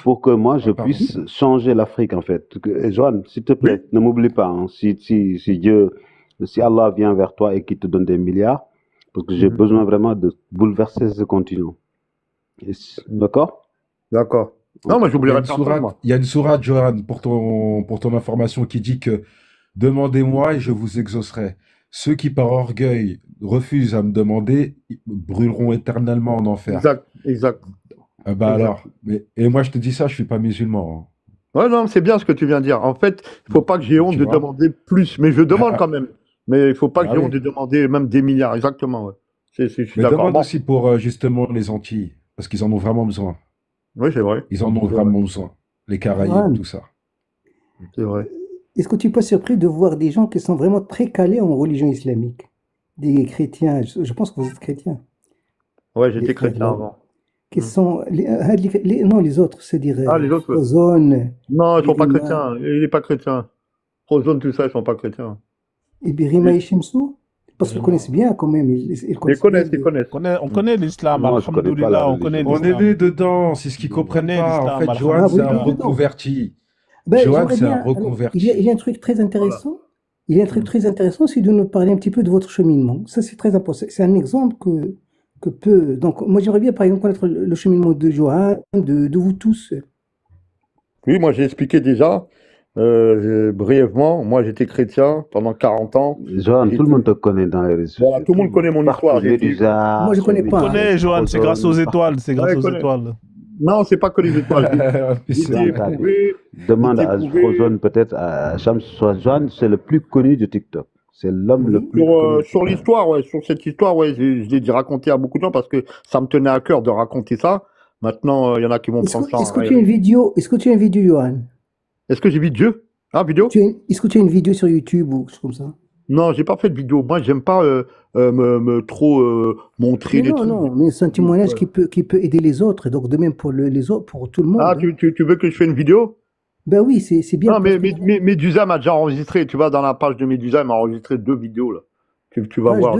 pour que moi je puisse changer l'Afrique en fait. Johan, s'il te plaît, ne m'oublie pas. Hein. Si Allah vient vers toi et qu'il te donne des milliards, parce que j'ai besoin vraiment de bouleverser ce continent. D'accord? D'accord. Non, mais j'oublierai pas. Il y a une sourate, Johan, pour ton information, qui dit que demandez-moi et je vous exaucerai. Ceux qui, par orgueil, refusent à me demander brûleront éternellement en enfer. Exact. Alors, et moi je te dis ça, je suis pas musulman. Hein. Ouais, non, c'est bien ce que tu viens de dire. En fait, il faut pas que j'ai honte de demander plus, mais je demande quand même. Mais il faut pas que j'ai honte de demander même des milliards, exactement. Ouais. Je suis d'accord. Demande aussi pour justement les Antilles, parce qu'ils en ont vraiment besoin. Oui, c'est vrai. Ils en ont vraiment besoin. Les Caraïbes, tout ça. C'est vrai. Est-ce que tu n'es pas surpris de voir des gens qui sont vraiment très calés en religion islamique? Des chrétiens, je pense que vous êtes chrétiens. Ouais, j'étais chrétien avant. Qui sont non, les autres, c'est-à-dire les autres. Frozone. Non, ils ne sont pas chrétiens. Il n'est pas chrétien. Frozone, tout ça, ils ne sont pas chrétiens. Et Birima et Shemsou? Parce qu'ils connaissent bien quand même. Ils connaissent. On connaît l'islam, alhamdoulilah, on connaît l'islam. On est né dedans, c'est ce qu'ils comprennent pas. En fait, Johan, c'est un reconverti. Johan, c'est un reconverti. Il y a un truc très intéressant. Il y a un truc très intéressant, c'est de nous parler un petit peu de votre cheminement. Ça, c'est très important. C'est un exemple que peut. Donc, moi, j'aimerais bien, par exemple, connaître le cheminement de Johan, de vous tous. Oui, moi, j'ai expliqué déjà. Brièvement, moi j'étais chrétien pendant 40 ans. Johan, tout le monde te connaît dans les réseaux. Voilà, tout le monde connaît mon histoire. Moi je connais pas. Tu connais, Johan, c'est grâce aux étoiles. C'est grâce aux étoiles. Non, c'est pas que les étoiles. Demande à Frozone, peut-être à Shams. Johan, c'est le plus connu de TikTok. C'est l'homme le plus connu. Sur l'histoire, sur cette histoire, je l'ai raconté à beaucoup de gens parce que ça me tenait à cœur de raconter ça. Maintenant, il y en a qui vont prendre ça. Est-ce que tu as une vidéo, Johan? Est-ce que j'ai vu Dieu? Vidéo? Est-ce que tu as une vidéo sur YouTube ou quelque chose comme ça? Non, j'ai pas fait de vidéo. Moi, j'aime pas me trop montrer les trucs. Non, mais c'est un témoignage qui peut aider les autres. Donc, de même pour les autres, pour tout le monde. Tu veux que je fasse une vidéo? Ben oui, c'est bien. Non, mais Médusa m'a déjà enregistré. Tu vois, dans la page de Médusa, il m'a enregistré 2 vidéos, là. Tu vas voir.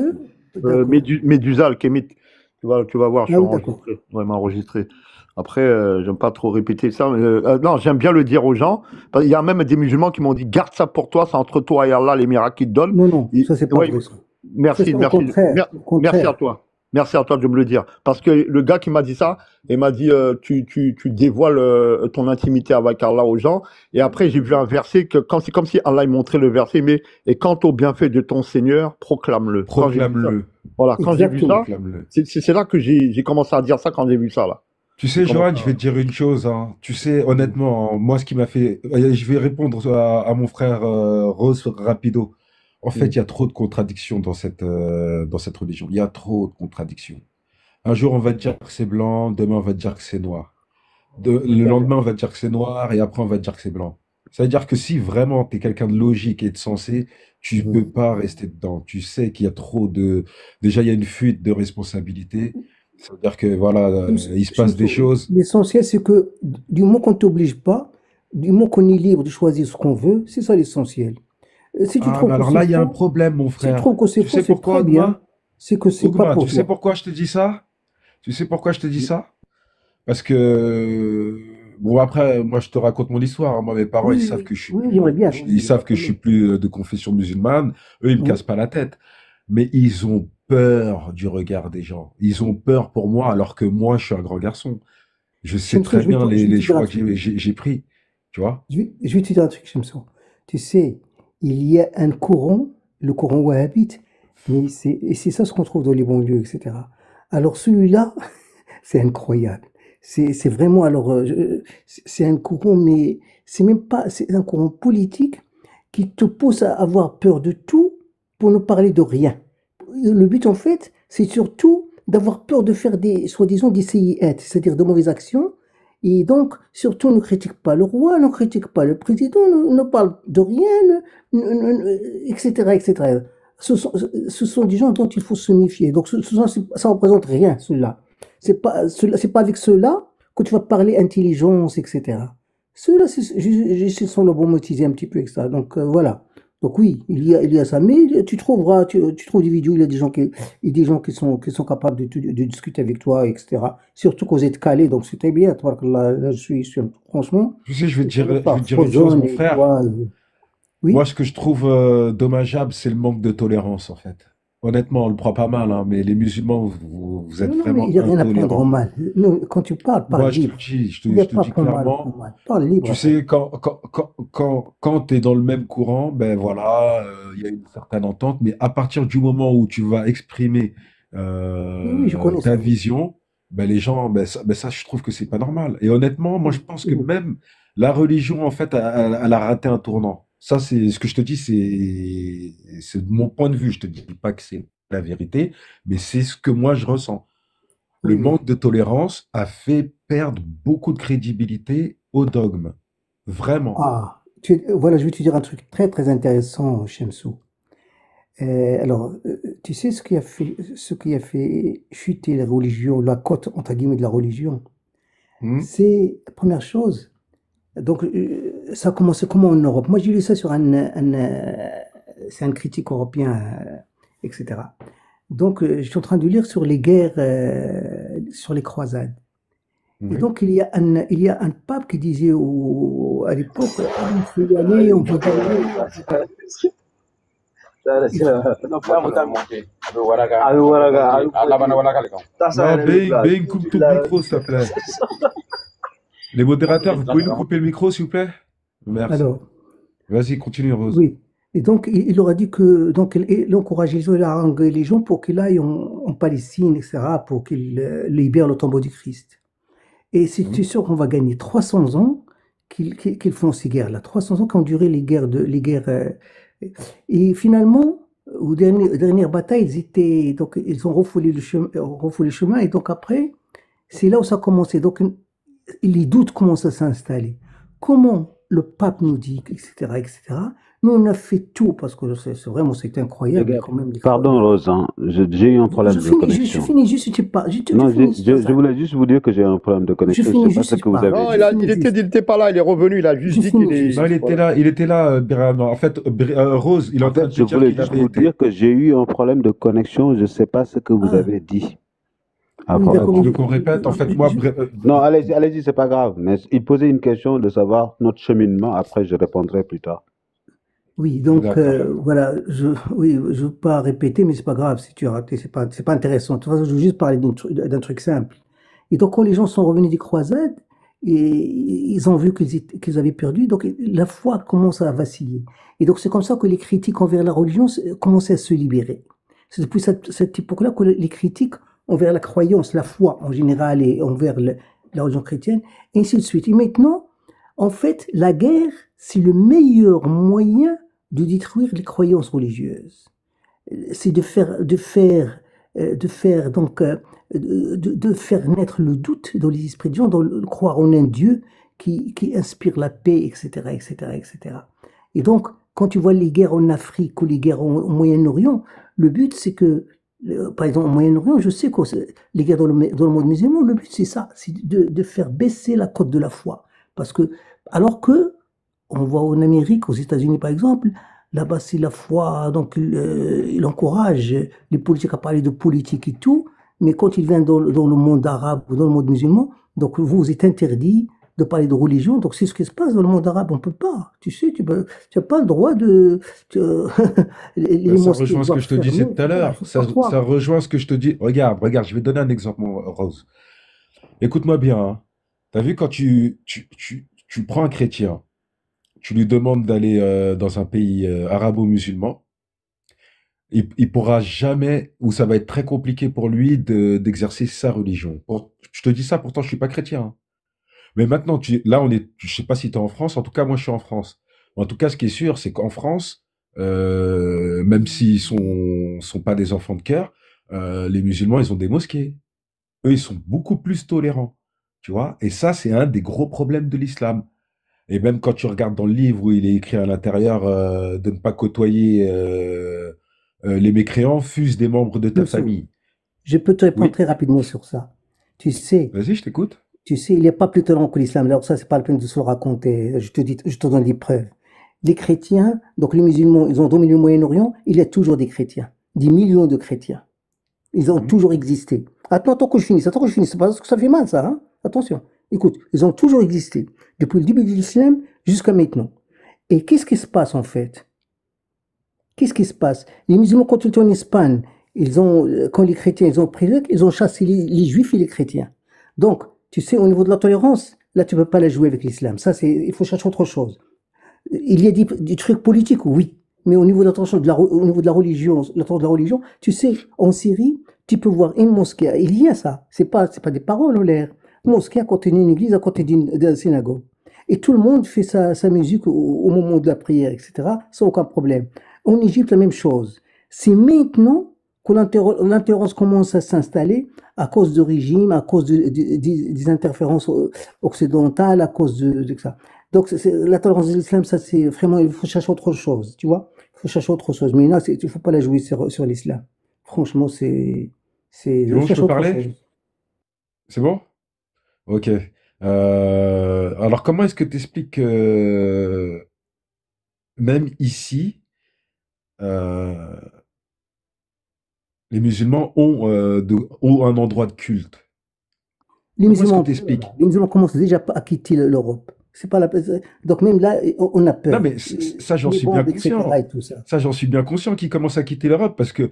Médusa, tu vas voir, je suis enregistré. Ouais, il m'a enregistré. Après, j'aime pas trop répéter ça. Non, j'aime bien le dire aux gens. Il y a même des musulmans qui m'ont dit, garde ça pour toi, c'est entre toi et Allah, les miracles qu'il te donne. Non, ça c'est pas vrai. Merci à toi. Merci à toi de me le dire. Parce que le gars qui m'a dit ça, il m'a dit, tu dévoiles ton intimité avec Allah aux gens. Et après, j'ai vu un verset c'est comme si Allah montrait le verset, mais et quant au bienfait de ton Seigneur, proclame-le. Proclame-le. Voilà, quand j'ai vu ça, c'est là que j'ai commencé à dire ça quand j'ai vu ça, là. Tu sais, Johan, je vais te dire une chose. Hein. Tu sais, honnêtement, moi, ce qui m'a fait... Je vais répondre à mon frère Rose rapido. En fait, il y a trop de contradictions dans cette religion. Il y a trop de contradictions. Un jour, on va te dire que c'est blanc, demain, on va te dire que c'est noir. Le lendemain, on va te dire que c'est noir, et après, on va te dire que c'est blanc. Ça veut dire que si vraiment tu es quelqu'un de logique et de sensé, tu Mhm. peux pas rester dedans. Tu sais qu'il y a trop de... Déjà, il y a une fuite de responsabilité. Ça veut dire que, voilà, il se passe des choses. L'essentiel, c'est que du moment qu'on ne t'oblige pas, du moment qu'on est libre de choisir ce qu'on veut, c'est ça l'essentiel. Si tu Ah, trouves mais que alors c'est là, il y a un faux, problème, mon si tu frère. trouves que c'est Tu faux, sais c'est pourquoi, très bien. Ogma? C'est que c'est pas Ogma, pour tu sais toi. pourquoi je te dis ça? Tu sais pourquoi je te dis ça? Parce que, bon, après, moi, je te raconte mon histoire, hein. Moi, mes parents, ils savent Oui, que je suis, oui, j'aimerais bien. ils savent que je suis plus de confession musulmane. Eux, ils me Oui. cassent pas la tête. Mais ils ont peur du regard des gens. Ils ont peur pour moi, alors que moi, je suis un grand garçon. Je sais Shamso, très bien je vais les te dire un choix que truc. j'ai pris. Tu vois? Je vais te dire un truc, Shamso. Tu sais, il y a un courant, le courant wahhabite, mais et c'est ça ce qu'on trouve dans les banlieues, etc. Alors celui-là, c'est incroyable. C'est vraiment, alors, c'est un courant, mais c'est même pas, c'est un courant politique qui te pousse à avoir peur de tout pour ne parler de rien. Le but, en fait, c'est surtout d'avoir peur de faire soi-disant, des CIET, c'est-à-dire de mauvaises actions. Et donc, surtout, ne critique pas le roi, ne critique pas le président, ne parle de rien, etc., etc. Ce sont des gens dont il faut se méfier. Donc, ça représente rien, ceux-là. C'est pas avec ceux-là que tu vas parler intelligence, etc. Ceux-là, juste, ils sont lobotomisés un petit peu, etc. Donc, voilà. Donc oui, il y a ça, mais tu trouves des vidéos, il y a des gens qui sont capables de discuter avec toi, etc. Surtout que vous êtes calés, donc c'est très bien. Là, franchement, Tu sais, je vais par te dire une chose, Frozone mon et frère. toi, Moi, oui. ce que je trouve dommageable, c'est le manque de tolérance, en fait. Honnêtement, on le prend pas mal, hein, mais les musulmans, vous êtes Non, non, mais il vraiment n'y a rien à prendre en intolérants. mal. Non, quand tu parles, parle Moi, je te le libre. dis, Il n'y a je te pas dis pour mal ou clairement, pour mal. Parle libre, tu en fait. sais, quand tu es dans le même courant, ben voilà, il y a une certaine entente, mais à partir du moment où tu vas exprimer Oui, oui, je connais ta ça. vision, ben les gens, ben ça, je trouve que c'est pas normal. Et honnêtement, moi, je Oui, pense que oui. même la religion, en fait, elle a raté un tournant. Ça, c'est ce que je te dis, c'est de mon point de vue. Je te dis pas que c'est la vérité, mais c'est ce que moi je ressens. Le Oui, oui. manque de tolérance a fait perdre beaucoup de crédibilité au dogme. Vraiment. Ah, voilà, je vais te dire un truc très, très intéressant, Shamsou. Alors, tu sais ce qui a fait chuter la religion, la cote entre guillemets de la religion, Hmm. c'est la première chose. Donc, ça a commencé comment en Europe? Moi, j'ai lu ça sur c'est un critique européen, etc. Donc, je suis en train de lire sur les guerres, sur les croisades. Et Oui. donc, il y a un pape qui disait à l'époque, ah, il faut y aller, on peut y aller. Il faut- Non, Bing, coupe ton micro, s'il te plaît. Les modérateurs, vous pouvez nous couper le micro, s'il vous plaît? Merci. Alors, Vas-y, continue, Rose. oui. Et donc, il leur a dit que, donc, il encourageait les gens, il a harangué les gens pour qu'ils aillent en Palestine, etc., pour qu'ils libèrent le tombeau du Christ. Et c'est Hmm. sûr qu'on va gagner 300 ans qu'ils font ces guerres-là. 300 ans qu'ont duré les guerres. Et finalement, aux dernières batailles, donc, ils ont refoulé le chemin. Et donc après, c'est là où ça a commencé. Donc, les doutes commencent à s'installer. Comment le pape nous dit, etc., etc. Nous, on a fait tout parce que vraiment, c'est Les incroyable gars, quand même. pardon, Rose, hein, j'ai eu un problème de Je connexion. finis juste, je Non, finis sur je ça. voulais juste vous dire que j'ai un problème de Je connexion. Je sais finis pas juste ce si que vous pas. avez Non, dit. il était pas là, il est revenu, il a juste Je dit qu'il finis est. juste. Non, il était là, Birame. En fait, Rose, il est En en train fait, de te je dire voulais qu'il juste avait vous été. dire que j'ai eu un problème de connexion. Je sais pas ce que vous Ah, avez dit oui, avant. d'accord. Tu Mais veux qu'on répète? En fait, moi, Non, allez-y, allez-y, c'est pas grave. Mais il posait une question de savoir notre cheminement. Après, je répondrai plus tard. oui, donc d'accord. voilà, oui, je veux pas répéter, mais c'est pas grave si tu as raté, c'est pas intéressant. De toute façon, je veux juste parler d'un truc simple. Et donc, quand les gens sont revenus des croisades, et ils ont vu qu'ils avaient perdu, donc la foi commence à vaciller. Et donc, c'est comme ça que les critiques envers la religion commençaient à se libérer. C'est depuis cette époque-là que les critiques envers la croyance, la foi en général et envers la religion chrétienne, et ainsi de suite. Et maintenant, en fait, la guerre, c'est le meilleur moyen de détruire les croyances religieuses. C'est de faire naître le doute dans les esprits des gens, croire en un Dieu qui inspire la paix, etc., etc., etc. Et donc, quand tu vois les guerres en Afrique ou les guerres au Moyen-Orient, le but c'est que, par exemple, au Moyen-Orient, je sais que les guerres dans le monde musulman, le but c'est ça, c'est de faire baisser la cote de la foi. Parce que, alors que, on voit en Amérique, aux États-Unis par exemple, là-bas c'est la foi, donc il encourage les politiques à parler de politique et tout, mais quand il vient dans le monde arabe ou dans le monde musulman, donc vous êtes interdit de parler de religion, donc c'est ce qui se passe dans le monde arabe, on peut pas, tu sais, tu n'as pas le droit de... tu- les Ça mosquées rejoint ce que doivent je te disais fermer, tout à voilà, il l'heure. faut Ça, pas ça croire. rejoint ce que je te dis. Regarde, regarde, je vais te donner un exemple, Rose. Écoute-moi bien, hein. T'as vu quand tu prends un chrétien, tu lui demandes d'aller dans un pays arabo-musulman, il pourra jamais, ou ça va être très compliqué pour lui d'exercer sa religion. Je te dis ça, pourtant je suis pas chrétien, hein. Mais maintenant, là, je sais pas si tu es en France, en tout cas, moi, je suis en France. En tout cas, ce qui est sûr, c'est qu'en France, même s'ils sont pas des enfants de cœur, les musulmans, ils ont des mosquées. Eux, ils sont beaucoup plus tolérants, tu vois. Et ça, c'est un des gros problèmes de l'islam. Et même quand tu regardes dans le livre où il est écrit à l'intérieur de ne pas côtoyer les mécréants, fût-ce des membres de ta Youssou, famille. je peux te répondre Oui, très rapidement sur ça. Tu sais, vas-y, je t'écoute. il n'est pas plus tolérant que l'islam. Alors ça, c'est pas la peine de se le raconter. Je te donne des preuves. Les chrétiens, donc les musulmans, ils ont dominé le Moyen-Orient, il y a toujours des chrétiens. Des millions de chrétiens. Ils ont Mhm. toujours existé. Attends que je finisse, c'est parce que ça fait mal, ça, hein. Attention. Écoute, ils ont toujours existé. Depuis le début de l'islam jusqu'à maintenant. Et qu'est-ce qui se passe, en fait? Qu'est-ce qui se passe? Les musulmans, quand ils étaient en Espagne, quand les chrétiens, ils ont pris ils ont chassé les juifs et les chrétiens. Donc, tu sais, au niveau de la tolérance, là, tu peux pas la jouer avec l'islam. Ça, il faut chercher autre chose. Il y a des trucs politiques, oui. Mais au niveau de l'attention au niveau de la religion, l'attention de la religion, tu sais, en Syrie, tu peux voir une mosquée. Il y a ça. C'est pas des paroles en l'air. Mosquée à côté d'une église, à côté d'une synagogue. Et tout le monde fait sa musique au moment de la prière, etc., sans aucun problème. En Égypte, la même chose. C'est maintenant que l'intolérance commence à s'installer à cause de régime, à cause des interférences occidentales, à cause de ça. Donc, la tolérance de l'islam, ça, c'est vraiment, il faut chercher autre chose, tu vois. Il faut chercher autre chose. Mais là, il ne faut pas la jouer sur l'islam. Franchement, C'est bon, je cherche peux autre parler? chose. C'est bon? Ok. Alors, comment est-ce que tu expliques que même ici, euh, les musulmans ont un endroit de culte? Comment est-ce que tu expliques? Les musulmans commencent déjà à quitter l'Europe. C'est pas la peine. Donc, même là, on a Non, peur. mais ça, j'en Les suis bien bombes, etc. conscient. et tout ça. Ça, j'en suis bien conscient qu'ils commencent à quitter l'Europe parce que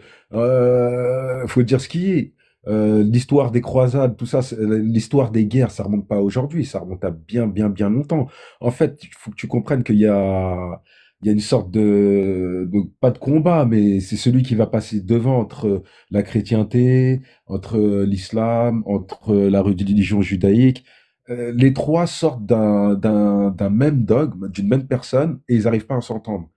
faut dire ce qui est. L'histoire des croisades, tout ça, l'histoire des guerres, ça remonte pas à aujourd'hui, ça remonte à bien, bien, bien longtemps. En fait, il faut que tu comprennes qu'il y a une sorte pas de combat, mais c'est celui qui va passer devant entre la chrétienté, entre l'islam, entre la religion judaïque. Les trois sortent d'un même dogme, d'une même personne, et ils n'arrivent pas à s'entendre.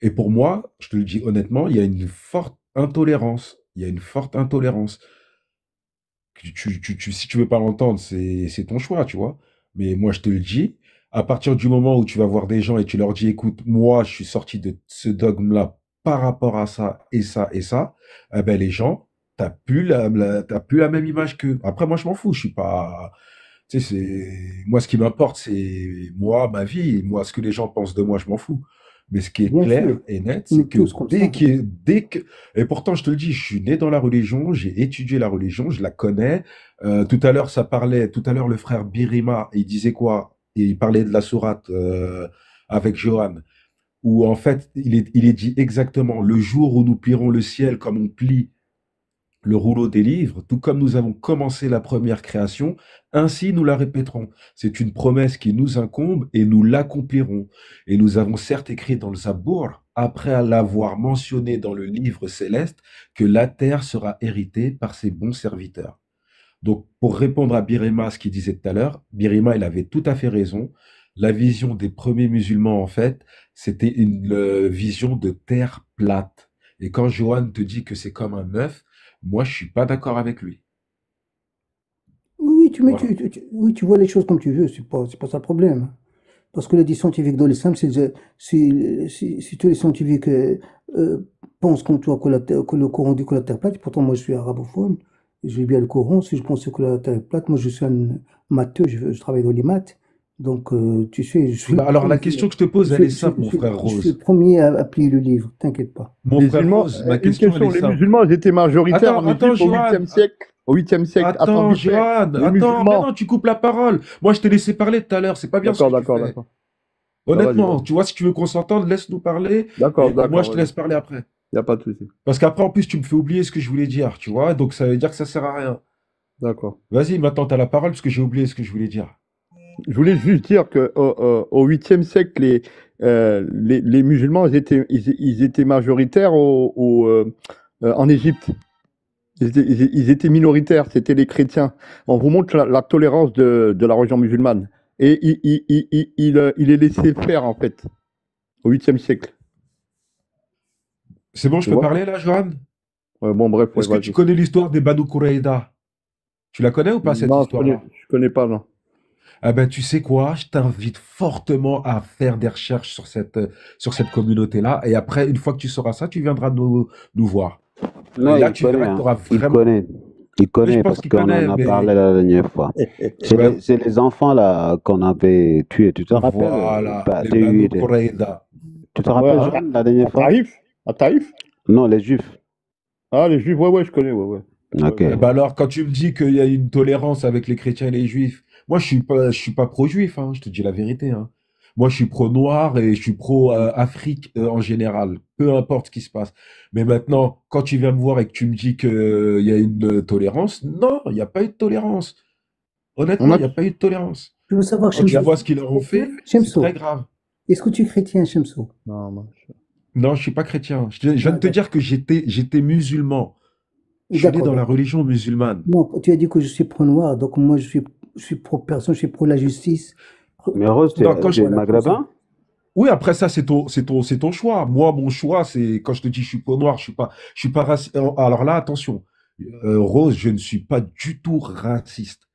Et pour moi, je te le dis honnêtement, il y a une forte intolérance. Il y a une forte intolérance. Si tu veux pas l'entendre, c'est ton choix, tu vois. Mais moi, je te le dis, à partir du moment où tu vas voir des gens et tu leur dis, écoute, moi, je suis sorti de ce dogme-là par rapport à ça et ça et ça, eh ben, les gens, t'as plus la même image qu'eux. Après, moi, je m'en fous, je suis pas, tu sais, moi, ce qui m'importe, c'est moi, ma vie, moi, ce que les gens pensent de moi, je m'en fous. Mais ce qui est Bien clair sûr. et net, Nous c'est que tous comme ça. et pourtant, je te le dis, je suis né dans la religion, j'ai étudié la religion, je la connais. Tout à l'heure, le frère Birima, il disait quoi? Il parlait de la sourate avec Johan, où en fait, il est dit exactement, le jour où nous plierons le ciel comme on plie le rouleau des livres, tout comme nous avons commencé la première création, ainsi nous la répéterons. C'est une promesse qui nous incombe et nous l'accomplirons. Et nous avons certes écrit dans le Zabour, après l'avoir mentionné dans le livre céleste, que la terre sera héritée par ses bons serviteurs. Donc, pour répondre à Birima, ce qu'il disait tout à l'heure, Birima, il avait tout à fait raison. La vision des premiers musulmans, en fait, c'était une vision de terre plate. Et quand Johan te dit que c'est comme un œuf, moi, je suis pas d'accord avec lui. Oui, Voilà. oui, tu vois les choses comme tu veux, c'est pas ça le problème. Parce que les dit scientifiques dans l'islam, si tous les scientifiques pensent comme toi que le Coran dit que la terre est plate, pourtant moi je suis arabophone, je lis bien le Coran, si je pensais que la terre est plate, moi je suis un matheux, je travaille dans les maths, donc tu sais, je suis le Bah, alors, la premier, question que je te pose, elle est simple, mon frère je suis le Rose. premier à plier le livre, t'inquiète pas. Mon frère Musulmans, Rose, ma une question, elle question, est les simple. musulmans, ils étaient majoritaires en Attends, Égypte au Johan. 8e siècle. Au 8e siècle, attends Attends, vite fait. Johan. Les Attends, mais musulmans. non, tu coupes la parole. Moi, je t'ai laissé parler tout à l'heure. C'est pas bien ce D'accord, que tu d'accord, fais. d'accord. Bah, vas-y, Honnêtement, vas-y. tu vois, si tu veux qu'on s'entende, laisse-nous parler. D'accord, Et moi, d'accord, je te vas-y. laisse parler après. Y a pas de souci. Parce qu'après, en plus, tu me fais oublier ce que je voulais dire, tu vois. Donc, ça veut dire que ça sert à rien. D'accord. Vas-y, maintenant, t'as la parole parce que j'ai oublié ce que je voulais dire. Je voulais juste dire que au 8e siècle, les musulmans, ils étaient majoritaires en Égypte. Ils étaient minoritaires, c'était les chrétiens. On vous montre la tolérance de la religion musulmane. Et il est laissé faire, en fait, au 8e siècle. C'est bon, je Tu peux vois? parler là, Johan? Ouais, bon, bref, ouais, Est-ce que tu vas-y. connais l'histoire des Banu Quraïda? Tu la connais ou pas, cette Non, histoire-là? je connais pas, non. Ah ben, tu sais quoi? Je t'invite fortement à faire des recherches sur cette communauté-là. Et après, une fois que tu sauras ça, tu viendras nous voir. Non, Et là, il tu connaît, verras que hein. tu auras Il vraiment. connaît. Il Mais je connaît pense parce qu'il qu'on en connaît, a mais. parlé la dernière fois. Ben, C'est les enfants là qu'on avait tués. Tu te rappelles? voilà, Pas, les Banu tu Quraïda. te Ouais, rappelles, Johan, la dernière à fois? Taïf? À Taïf? Non, les Juifs. Ah, les juifs, ouais, je connais, ouais. Ok. Eh ben alors, quand tu me dis qu'il y a une tolérance avec les chrétiens et les juifs, moi, je suis pas pro-juif, hein, je te dis la vérité, hein. Moi, je suis pro-noir et je suis pro-Afrique en général, peu importe ce qui se passe. Mais maintenant, quand tu viens me voir et que tu me dis qu'il y a une tolérance, non, il n'y a pas eu de tolérance. On Honnêtement, a... il n'y a pas eu de tolérance. Je veux savoir, Quand tu Shemso, vois ce qu'ils leur ont fait, c'est Shemso, très grave. est-ce que tu es chrétien, Shemso? Non. Non, je suis pas chrétien. Je viens de te D'accord. dire que j'étais musulman. Je suis né D'accord, dans la d'accord. religion musulmane. Non, tu as dit que je suis pro-noir, donc moi je suis pro-personne, je suis pro la justice. Mais Rose, Non, quand tu es je, Voilà, comme ça. maghrébin? Oui, après ça, c'est ton choix. Moi, mon choix, c'est quand je te dis je suis peau noire, je suis pas raciste. Alors là, attention, Rose, je ne suis pas du tout raciste.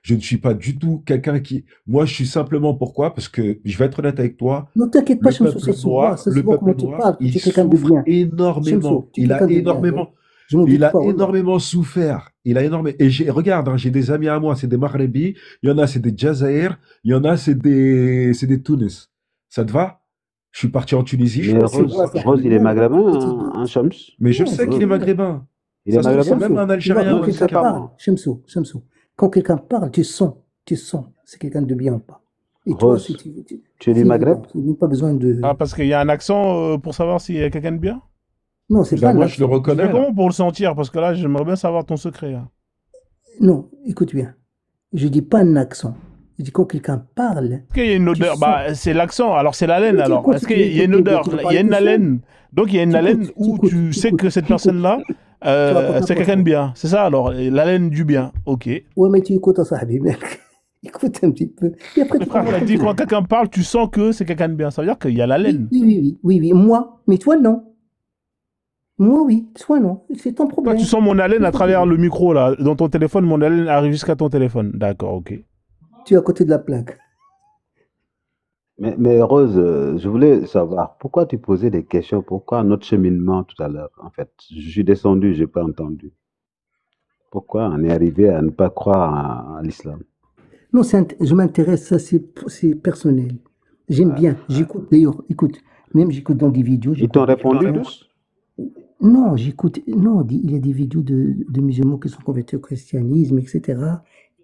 Je ne suis pas du tout quelqu'un qui. Moi, je suis simplement pourquoi? Parce que je vais être honnête avec toi. Ne t'inquiète pas, Le Shemso, peuple noir, ça se le voit comment peuple tu noir, parles, que il tu es quelqu'un de souffre bien. énormément. Shemso, tu es quelqu'un de bien. Je m'en Il doute a pas, wallah. énormément souffert. Il a énormément. Et regarde, hein, j'ai des amis à moi, c'est des Maghrébi, il y en a, c'est des Jazaïr, il y en a, c'est des Tunis. Ça te va? Je suis parti en Tunisie, je suis Mais parti au Rose, Maroc. Rose, il est Non, maghrébin, écoute, hein, Shams? Mais je non, sais c'est qu'il est vrai. maghrébin. Il est Ça se trouve, c'est maghrébin? même un Shemso, tu vois, Algérien quand ou un Je sais quelqu'un pas, Marocain. parle, moi. Shemso, quand quelqu'un parle, tu sens c'est quelqu'un de bien ou pas. Et toi, Rose, tu es du c'est Maghreb? évident, il n'y a même pas besoin de... Ah, parce qu'il y a un accent pour savoir s'il y a quelqu'un de bien? Non, c'est pas Ben un moi, je le accent. Tu fais reconnais, là. comment pour le sentir? Parce que là, j'aimerais bien savoir ton secret, hein. Non, écoute bien. Je dis pas un accent. Je dis quand quelqu'un parle, Est-ce qu'il y a une tu odeur? sens. Bah, c'est l'accent, alors c'est l'haleine Mais tu alors. écoutes, Est-ce qu'il y a une écoute bien, odeur? tu vas Il y a parler une tout seul. haleine. Donc il y a une haleine où tu sais que cette personne-là, Tu racontes c'est quelqu'un de n'importe quoi. bien. C'est ça alors, l'haleine du bien. Ok. Ouais, mais tu écoutes à Sahabi, mec. Écoute un petit peu. Et après, Mais tu frère, comprends t'as comme dit tu veux. quand quelqu'un parle, tu sens que c'est quelqu'un de bien. Ça veut dire qu'il y a Oui, l'haleine. oui. Moi, mais toi, non. Moi, oui. Toi, non. C'est ton Toi, problème. tu sens mon haleine C'est à ton travers problème. le micro là. Dans ton téléphone, mon haleine arrive jusqu'à ton téléphone. D'accord, ok. Tu es à côté de la plaque. Mais Rose, je voulais savoir pourquoi tu posais des questions, pourquoi notre cheminement tout à l'heure, en fait. Je suis descendu, j'ai pas entendu. Pourquoi on est arrivé à ne pas croire à l'islam? Non, je m'intéresse, ça c'est personnel. J'aime bien. J'écoute d'ailleurs, écoute, même j'écoute dans des vidéos, Ils t'ont j'écoute des répondu chrétiens. tous? Non, il y a des vidéos de musulmans qui sont convertis au christianisme, etc.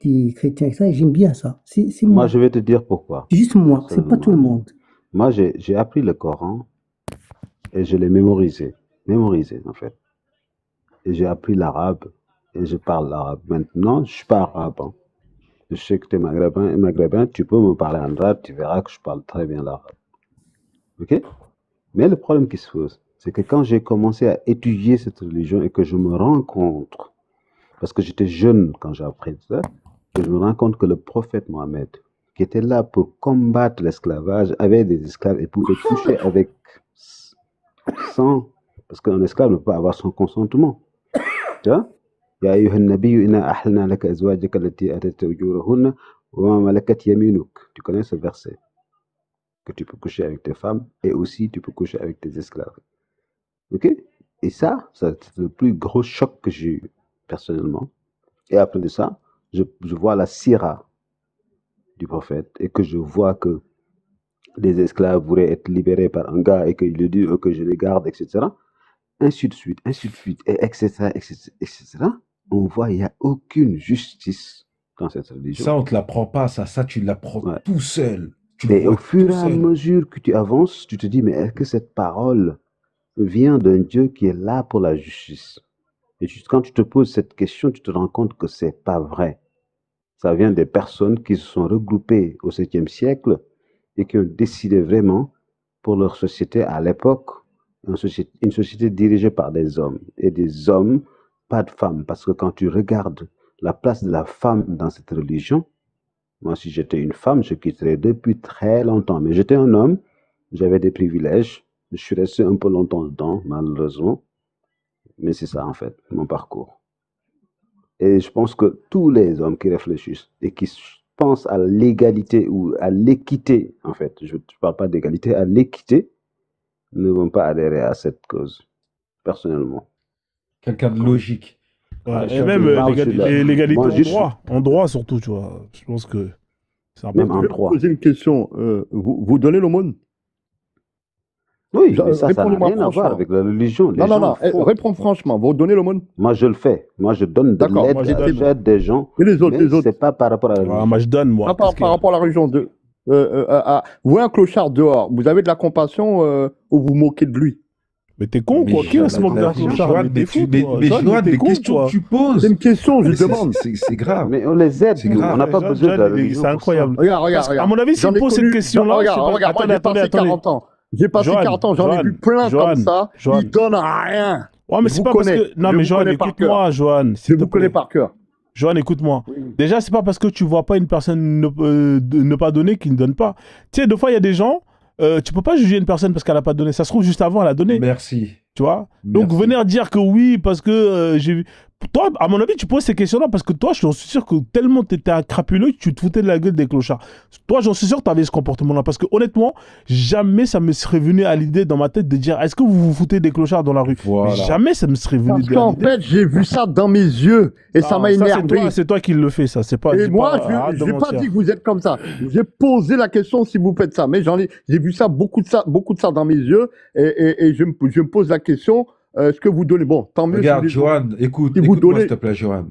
Des chrétiens, etc. Et j'aime bien ça. C'est Moi, moi. je vais te dire pourquoi. C'est juste moi, c'est pas tout le Seulement. monde. Moi, j'ai appris le Coran et je l'ai mémorisé. Mémorisé, en fait. Et j'ai appris l'arabe et je parle l'arabe. Maintenant, je suis pas arabe, hein. Je sais que tu es maghrébin, tu peux me parler en arabe, tu verras que je parle très bien l'arabe. Ok? Mais le problème qui se pose, c'est que quand j'ai commencé à étudier cette religion et que je me rends compte parce que j'étais jeune quand j'ai appris ça, que je me rends compte que le prophète Mohammed, qui était là pour combattre l'esclavage, avait des esclaves et pouvait coucher avec sans, parce qu'un esclave ne peut pas avoir son consentement. Tu vois? Ya ayyuhan nabiyyu inna ahlalna laka azwajaka allati atayta ujurahunna wa ma malakat yaminuk. Tu connais ce verset? Que tu peux coucher avec tes femmes et aussi tu peux coucher avec tes esclaves. Ok? Et ça, c'est le plus gros choc que j'ai eu personnellement. Et après de ça, je vois la sira du prophète et que je vois que les esclaves voudraient être libérés par un gars et qu'il lui dit que je les garde, etc. Ainsi de suite, et etc., etc. On voit, il n'y a aucune justice dans cette religion. Ça, on ne te l'apprend pas, ça, tu l'apprends tout seul. Et au fur et à mesure que tu avances, tu te dis, mais est-ce que cette parole vient d'un Dieu qui est là pour la justice? Et quand tu te poses cette question, tu te rends compte que ce n'est pas vrai. Ça vient des personnes qui se sont regroupées au 7e siècle et qui ont décidé vraiment pour leur société à l'époque, une société dirigée par des hommes. Et des hommes, pas de femmes. Parce que quand tu regardes la place de la femme dans cette religion, moi, si j'étais une femme, je quitterais depuis très longtemps. Mais j'étais un homme, j'avais des privilèges. Je suis resté un peu longtemps dedans, malheureusement. Mais c'est ça, en fait, mon parcours. Et je pense que tous les hommes qui réfléchissent et qui pensent à l'égalité ou à l'équité, en fait, je ne parle pas d'égalité, à l'équité, ne vont pas adhérer à cette cause, personnellement. Quelqu'un de logique. Et même l'égalité en droit surtout, tu vois. Je pense que c'est important. Même en droit. Je vais vous poser une question. Vous donnez l'aumône? Oui, mais ça n'a rien à voir avec la religion. Non, réponds franchement. Vous donnez l'aumône? Moi, je le fais. Moi, je donne de l'aide, j'aide des gens. Et les autres, c'est pas par rapport à la religion. Moi, je donne, moi. Par rapport à la religion. Vous voyez un clochard dehors, vous avez de la compassion ou vous moquez de lui? Mais t'es con, quoi. Qui se moque d'un clochard? Mais Johan, des questions que tu poses. C'est une question, je demande. C'est grave. Mais on les aide, on n'a pas besoin de la religion. C'est incroyable. Regarde. À mon avis, s'il pose cette question-là, regarde, moi j'ai passé 40 ans. J'ai passé 40 ans, j'en ai vu plein comme ça. Ils donnent rien. Ouais, mais c'est pas parce que. Non, mais Johan, écoute-moi, Johan. Je vous connais par cœur. Johan, écoute-moi. Oui. Déjà, c'est pas parce que tu vois pas une personne ne pas donner qu'il ne donne pas. Tu sais, des fois, il y a des gens, tu peux pas juger une personne parce qu'elle a pas donné. Ça se trouve juste avant, elle a donné. Merci. Tu vois. Donc, venir dire que oui, parce que j'ai vu. Toi, à mon avis, tu poses ces questions-là parce que toi, je suis sûr que tellement tu étais un crapuleux, tu te foutais de la gueule des clochards. Toi, j'en suis sûr que tu avais ce comportement-là. Parce que honnêtement, jamais ça me serait venu à l'idée dans ma tête de dire est-ce que vous vous foutez des clochards dans la rue? Voilà. Jamais ça me serait venu. Parce qu'en fait, j'ai vu ça dans mes yeux et ça m'a énervé. C'est toi qui le fais, ça. C'est pas. Et moi, je n'ai pas dit que vous êtes comme ça. J'ai posé la question si vous faites ça. Mais j'ai vu ça, beaucoup de ça dans mes yeux et je me pose la question. Ce que vous donnez, bon, tant mieux. Regarde, Johan, écoute-moi s'il te plaît, Johan.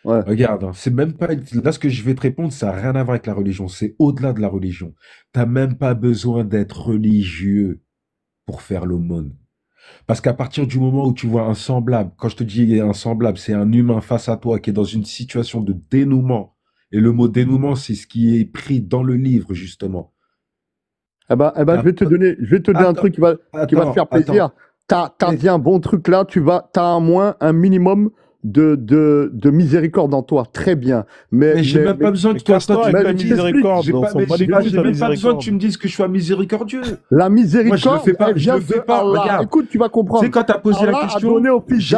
Ouais. Regarde, c'est même pas. Là, ce que je vais te répondre, ça n'a rien à voir avec la religion. C'est au-delà de la religion. Tu n'as même pas besoin d'être religieux pour faire l'aumône. Parce qu'à partir du moment où tu vois un semblable, quand je te dis un semblable, c'est un humain face à toi qui est dans une situation de dénouement. Et le mot dénouement, c'est ce qui est pris dans le livre, justement. Je vais te donner un truc qui va te faire plaisir. T'as dit un bon truc là, t'as au moins un minimum de miséricorde en toi, très bien. Mais j'ai même pas besoin que toi tu me miséricorde. J'ai même pas besoin que tu me dises que je sois miséricordieux. La miséricorde, moi, je le fais pas. Regarde. Écoute, tu vas comprendre. Tu sais, quand t'as posé la question,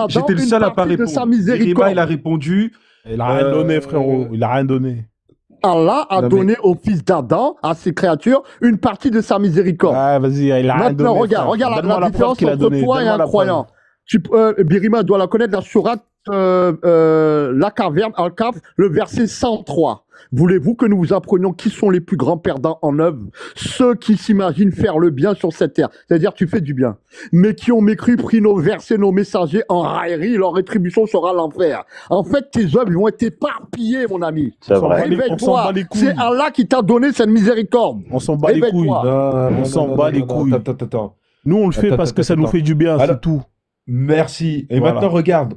j'étais le seul à pas répondre. Irima, il a répondu. Il a rien donné, frérot. Il a rien donné. Allah a donné au fils d'Adam, à ses créatures, une partie de sa misicorde. Ah, vas-y, il a rien donné. Maintenant, regarde la différence entre toi et un croyant. Birima doit la connaître, la sourate Al-Kahf, le verset 103. Voulez-vous que nous vous apprenions qui sont les plus grands perdants en œuvre? Ceux qui s'imaginent faire le bien sur cette terre. C'est-à-dire, tu fais du bien. Mais qui ont mécru, pris nos versets, nos messagers en raillerie, leur rétribution sera l'enfer. En fait, tes œuvres vont être éparpillées, mon ami. C'est vrai. Réveille-toi. C'est Allah qui t'a donné cette miséricorde. On s'en bat les couilles. On s'en bat les couilles. Attends. Nous, on le fait parce que ça nous fait du bien, c'est tout. Merci. Et maintenant, regarde.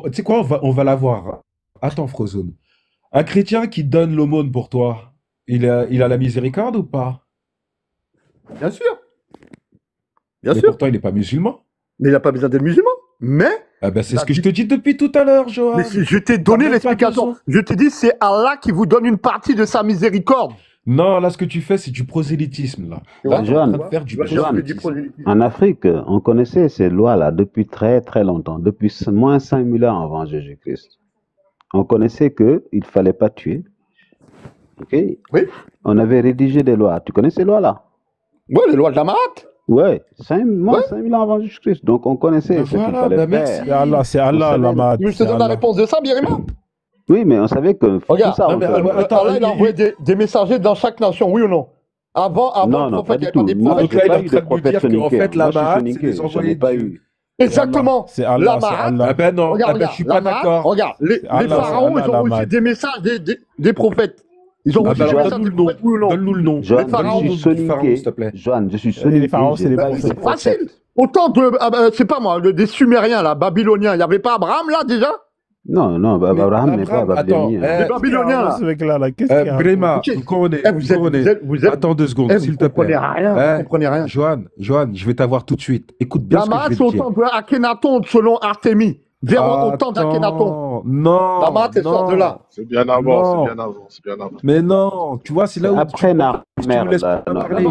Tu sais quoi, on va la voir. Attends, Frozone. Un chrétien qui donne l'aumône pour toi, il a la miséricorde ou pas? Bien sûr. Mais pourtant, il n'est pas musulman. Mais il n'a pas besoin d'être musulman. Mais Ah ben, c'est la ce que je di- te dis depuis tout à l'heure, Johan. mais je t'ai T'as donné même pas l'explication. besoin. Je t'ai dit, c'est Allah qui vous donne une partie de sa miséricorde. Non, là, ce que tu fais, c'est du prosélytisme, là. Tu Là, vois? t'es en train de Johan, faire du Tu vois, j'ai fait du prosélytisme. prosélytisme. en Afrique, on connaissait ces lois-là depuis très très longtemps, depuis moins 5000 ans avant Jésus-Christ. On connaissait qu'il ne fallait pas tuer. Ok? Oui. On avait rédigé des lois. Tu connais ces lois-là? Ouais, les lois de la Mahat. Ouais, moins Ouais. 5000 ans avant Jésus-Christ. Donc on connaissait Ben ce qu'il voilà, fallait ben merci. faire. C'est On Allah, savait la le- Mahat, Tu veux que je te c'est donne la Allah. réponse de ça, Birima? Oui, mais on savait que tout Regarde, ça, Non, on mais savait. attends, Allah, il a envoyé des messagers dans chaque nation, oui ou non? Avant Non, le non, prophète, il n'y pas du avait pas tout. des Moi, prophètes. donc j'ai là, il est pas en eu de train de me prophète dire qu'en soninké. fait, Moi, la je suis Mahat, c'est soninké. les J'en ai envoyés de pas Dieu. eu. Exactement. C'est La Allah, c'est Mahat, Allah. Ah ben non, regarde, ah ben, je suis regarde, pas la Mahat, d'accord. regarde, les Allah, c'est pharaons, Allah, ils ont la reçu Mahat. des messages des prophètes. Ils ont Ah reçu ben des alors, messages donne-nous des le nom. prophètes, oui ou non? Donne-nous le nom. Johan, Les je pharaons, suis Donne-nous le nom du pharaon, s'il te soninké. plaît. Johan, je suis Les soninké. pharaons, J'ai c'est les pas eu de c'est facile. prophète. Autant de, c'est pas moi, des Sumériens, là, Babyloniens. Il n'y avait pas Abraham, là, déjà? Non, non, Mais Abraham n'est pas Abraham, attends, babylonien. Les Babyloniens, Qu'est-ce là. qu'il raconte, ce mec-là, qu'est-ce qu'il raconte? Brema, Ok. vous connaissez, Eh, vous êtes, Attends 2 secondes, eh, vous s'il te comprenez plaît. rien, vous Eh, comprenez rien. Johan, je vais t'avoir tout de suite. Écoute bien La ce que je Mahat, vais c'est te dire. autant de Akhenaton selon Artémis. Vers autant d'Akhenaton. Attends, non, La Mahat, elle sort de là. C'est bien avant, Non. c'est bien avant, c'est bien avant. Mais non, tu vois, c'est là où Après tu Narmer, me laisses là, pas non. parler.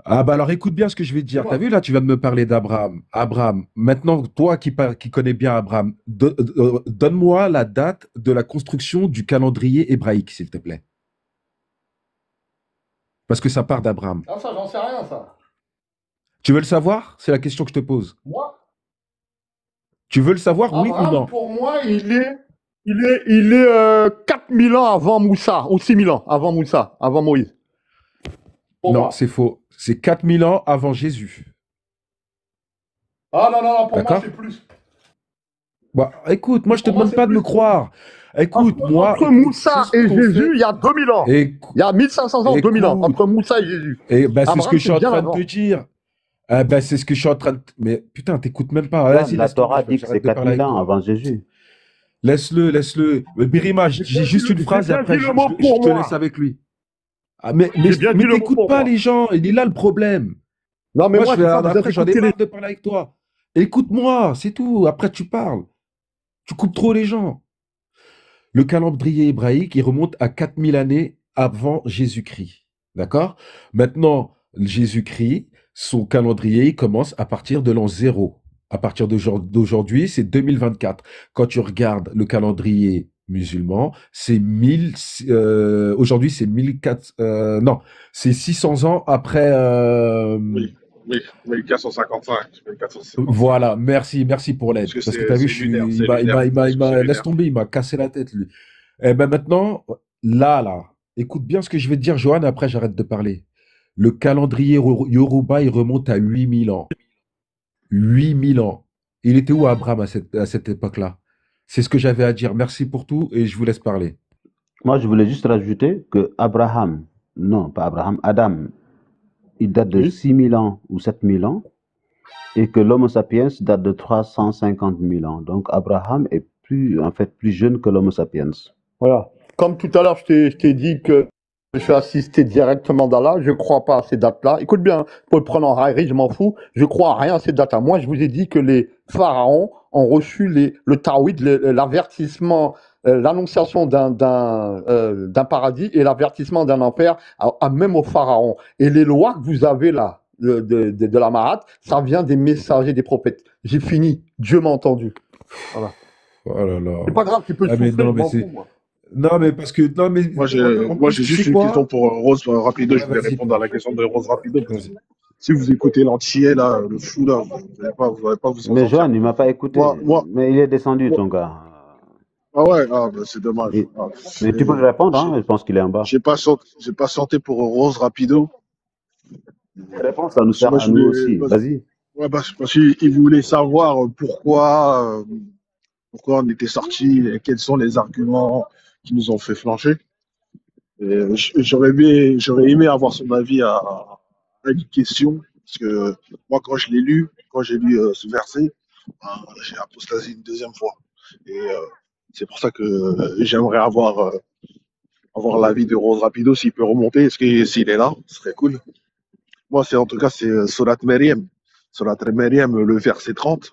Ah bah alors écoute bien ce que je vais te dire. T'as vu là, tu viens de me parler d'Abraham. Abraham, maintenant toi qui connais bien Abraham, donne-moi la date de la construction du calendrier hébraïque, s'il te plaît. Parce que ça part d'Abraham. Ah, ça, j'en sais rien, ça. Tu veux le savoir? C'est la question que je te pose. Moi, Tu veux le savoir, oui ou Abraham, non? pour moi, il est 4000 ans avant Moussa, ou 6000 ans avant Moussa, avant Moïse. Pour Non, moi. c'est faux. C'est 4000 ans avant Jésus. Ah non, pour moi, D'accord. c'est plus. Bah, écoute, moi je te Pour moi, demande c'est pas de me plus. croire. Écoute, moi. Entre écoute, Moussa c'est ce et qu'on Jésus, il y a 2000 ans. fait. Il y a 1500 ans, 2000 ans, Écoute. entre Moussa et Jésus. Et ben, c'est ce Abraham, que je suis en c'est bien train avant. de te dire. Ah ben, c'est ce que je suis en train de. Mais putain, t'écoutes même pas. Vas-y, La laisse tomber, Torah dit que j'arrête c'est de parler 4000 avec ans toi. avant Jésus. Laisse-le. Mais Birima, j'ai juste une phrase et bien après dit je le mot je pour te moi. laisse avec lui. Ah, mais J'ai bien dit le mot t'écoutes pour pas moi. les gens. Il est là le problème. Non, mais moi, je vais, c'est pas, vous après, avez j'en ai écouté marre de parler avec toi. Écoute-moi, c'est tout. Après, tu parles. Tu coupes trop les gens. Le calendrier hébraïque, il remonte à 4000 années avant Jésus-Christ. D'accord? Maintenant, Jésus-Christ, son calendrier, il commence à partir de l'an 0. À partir d'aujourd'hui, c'est 2024. Quand tu regardes le calendrier musulman, c'est aujourd'hui, c'est 1400, non, c'est 600 ans après, Oui, 1455. Voilà, merci pour l'aide. Parce que Parce que c'est- tu as vu, c'est lunaire, c'est lunaire, laisse lunaire. tomber, il m'a cassé la tête, lui. Eh ben maintenant, là, écoute bien ce que je vais te dire, Johan, après j'arrête de parler. Le calendrier Yoruba, il remonte à 8000 ans. 8000 ans. Il était où Abraham à cette époque-là? C'est ce que j'avais à dire. Merci pour tout et je vous laisse parler. Moi, je voulais juste rajouter que Abraham, non, pas Abraham, Adam, il date de Oui. 6000 ans ou 7000 ans et que l'Homo sapiens date de 350 000 ans. Donc, Abraham est plus jeune que l'Homo sapiens. Voilà. Comme tout à l'heure, je t'ai dit que je suis assisté directement d'Allah, je crois pas à ces dates-là. Écoute bien, pour le prendre en raillerie, je m'en fous. Je crois à rien à ces dates-là. Moi, je vous ai dit que les pharaons ont reçu le Tawhid, l'avertissement, l'annonciation d'un paradis et l'avertissement d'un enfer, même aux pharaons. Et les lois que vous avez là, de la Mahat, ça vient des messagers, des prophètes. J'ai fini. Dieu m'a entendu. Voilà. Oh là là. C'est pas grave, tu peux Ah, mais souffler, non, je mais m'en c'est- fous, moi. Non, mais parce que. Non, mais. Moi, j'ai en plus, tu juste sais une quoi question pour Rose Rapido. Je Ouais, voulais vas-y. répondre à la question de Rose Rapido. Vas-y. Si vous écoutez l'antillais, là, le fou, là, vous n'allez pas vous en Mais sortir. Johan, il m'a pas écouté. Moi- Mais il est descendu, moi- ton gars. Ah ouais, ah, bah, c'est dommage. Et- Ah, Mais tu peux lui répondre, hein, je pense qu'il est en bas. J'ai pas chanté pour Rose Rapido. Réponse, ça nous sert Moi, à je nous voulais- aussi. Vas-y. Ouais, parce qu'il voulait savoir pourquoi on était sortis, et quels sont les arguments qui nous ont fait flancher. Et j'aurais aimé avoir son avis à une question, parce que moi, quand j'ai lu ce verset, j'ai apostasié une deuxième fois. Et c'est pour ça que j'aimerais avoir l'avis de Rose Rapido s'il peut remonter. S'il est là, ce serait cool. Moi, en tout cas, c'est Solat Meriem. Solat Meriem, le verset 30.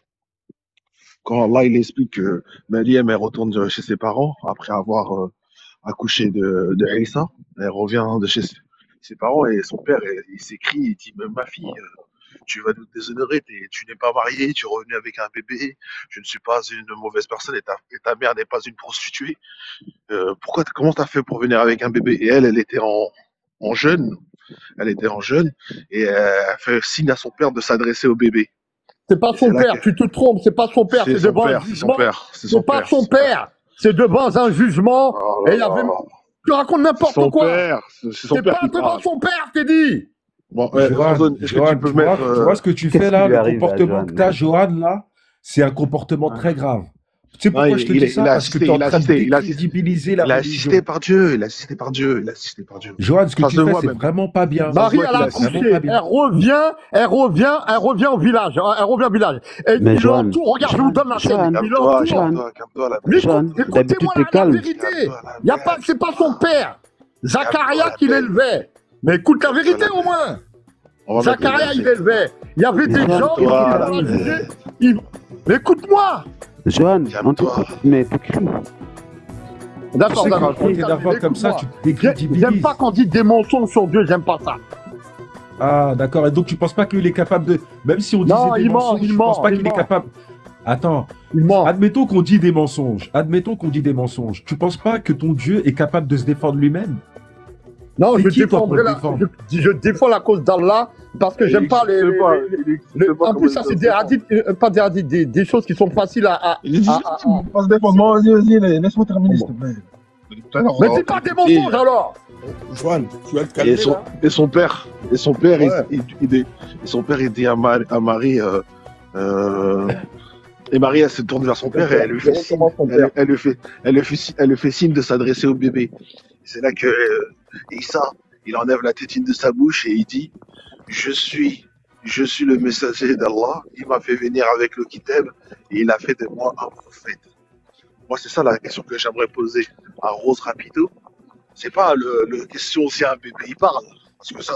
quand Allah il explique que Maryam elle retourne chez ses parents après avoir accouché de Isa, elle revient de chez ses parents et son père il s'écrie, il dit mais ma fille, tu vas nous déshonorer, tu n'es pas mariée, tu es revenue avec un bébé, je ne suis pas une mauvaise personne et ta mère n'est pas une prostituée. Comment t'as fait pour venir avec un bébé? Et elle était en jeûne, elle était en jeûne et elle fait signe à son père de s'adresser au bébé. C'est pas Et son c'est là père, que tu te trompes, c'est pas son père, c'est c'est son devant un père, c'est son jugement. père, c'est C'est son pas père, son c'est son père. père, c'est devant un jugement. Oh Et là il avait. là, Tu racontes c'est n'importe son quoi. père, c'est son C'est père pas qui devant parle. son père, je t'ai dit. Bon, Johan, Zone, est-ce que tu Johan, peux tu vois, mettre tu vois ce que tu Qu'est-ce fais qui là, lui le arrive à comportement que Johan tu as, là? Johan, là, c'est un comportement très grave. Tu sais Non, pourquoi je te dis ça? Parce que tu es en train de décrédibiliser la il a assisté religion. par Dieu, il a assisté par Dieu, il a assisté par Dieu. Johan, ce que Ça tu se fais, voit c'est même. vraiment pas bien. Ça se Marie, voit elle qu'il a a assisté. Vraiment accouché, pas bien. elle revient au village, elle revient au village. Et Mais il Johan, l'entoure, regarde, je vous donne la scène, Johan, il Calme-toi, l'entoure. Johan, calme-toi, la Mais belle. Johan, écoutez-moi d'habitude t'es la calme. vérité. Calme-toi, la Il y a pas, belle. c'est pas son père. Calme-toi, Zacharia la qui belle. l'élevait. Mais écoute la Calme-toi, vérité la au belle. moins. On va mettre les Zacharia, il versets. élevait. Il y avait Mais des Johan, gens qui qu'est-ce qui étaient lui dans la arrive? jugée. Mais écoute-moi. Johan, on te... Calme-toi. mais t'écris. Tu D'accord, sais que d'accord. quand tu t'énerves comme ça, tu te J'aime décrédibilises. pas quand on dit des mensonges sur Dieu, j'aime pas ça. Ah, d'accord. Et donc, tu penses pas qu'il est capable de. Même si on disait Non, des il ment, mensonges, il tu ment, penses pas il qu'il est ment. capable. Attends, Il ment. admettons qu'on dit des mensonges. Admettons qu'on dit des mensonges. Tu penses pas que ton Dieu est capable de se défendre lui-même? Non, C'est je qui, toi, pour défendrai le défendre? je défends la cause d'Allah parce que j'aime pas les. En plus, ça, c'est des hadiths, pas des hadiths, des choses qui sont faciles à. Il dit, Pas se défendre. Non, vas-y, laisse-moi terminer, s'il te plaît. Mais c'est pas des mensonges alors! Joanne, tu vas te Et calmer son, là. et son père, Ouais. il dit à Marie, et Marie, elle se tourne vers son père et elle lui fait signe, elle lui fait signe de s'adresser au bébé. C'est là que Issa, il enlève la tétine de sa bouche et il dit, je suis le messager d'Allah, il m'a fait venir avec le kitab et il a fait de moi un prophète. Moi, c'est ça la question que j'aimerais poser à Rose Rapido. C'est pas le question si un bébé il parle, parce que ça,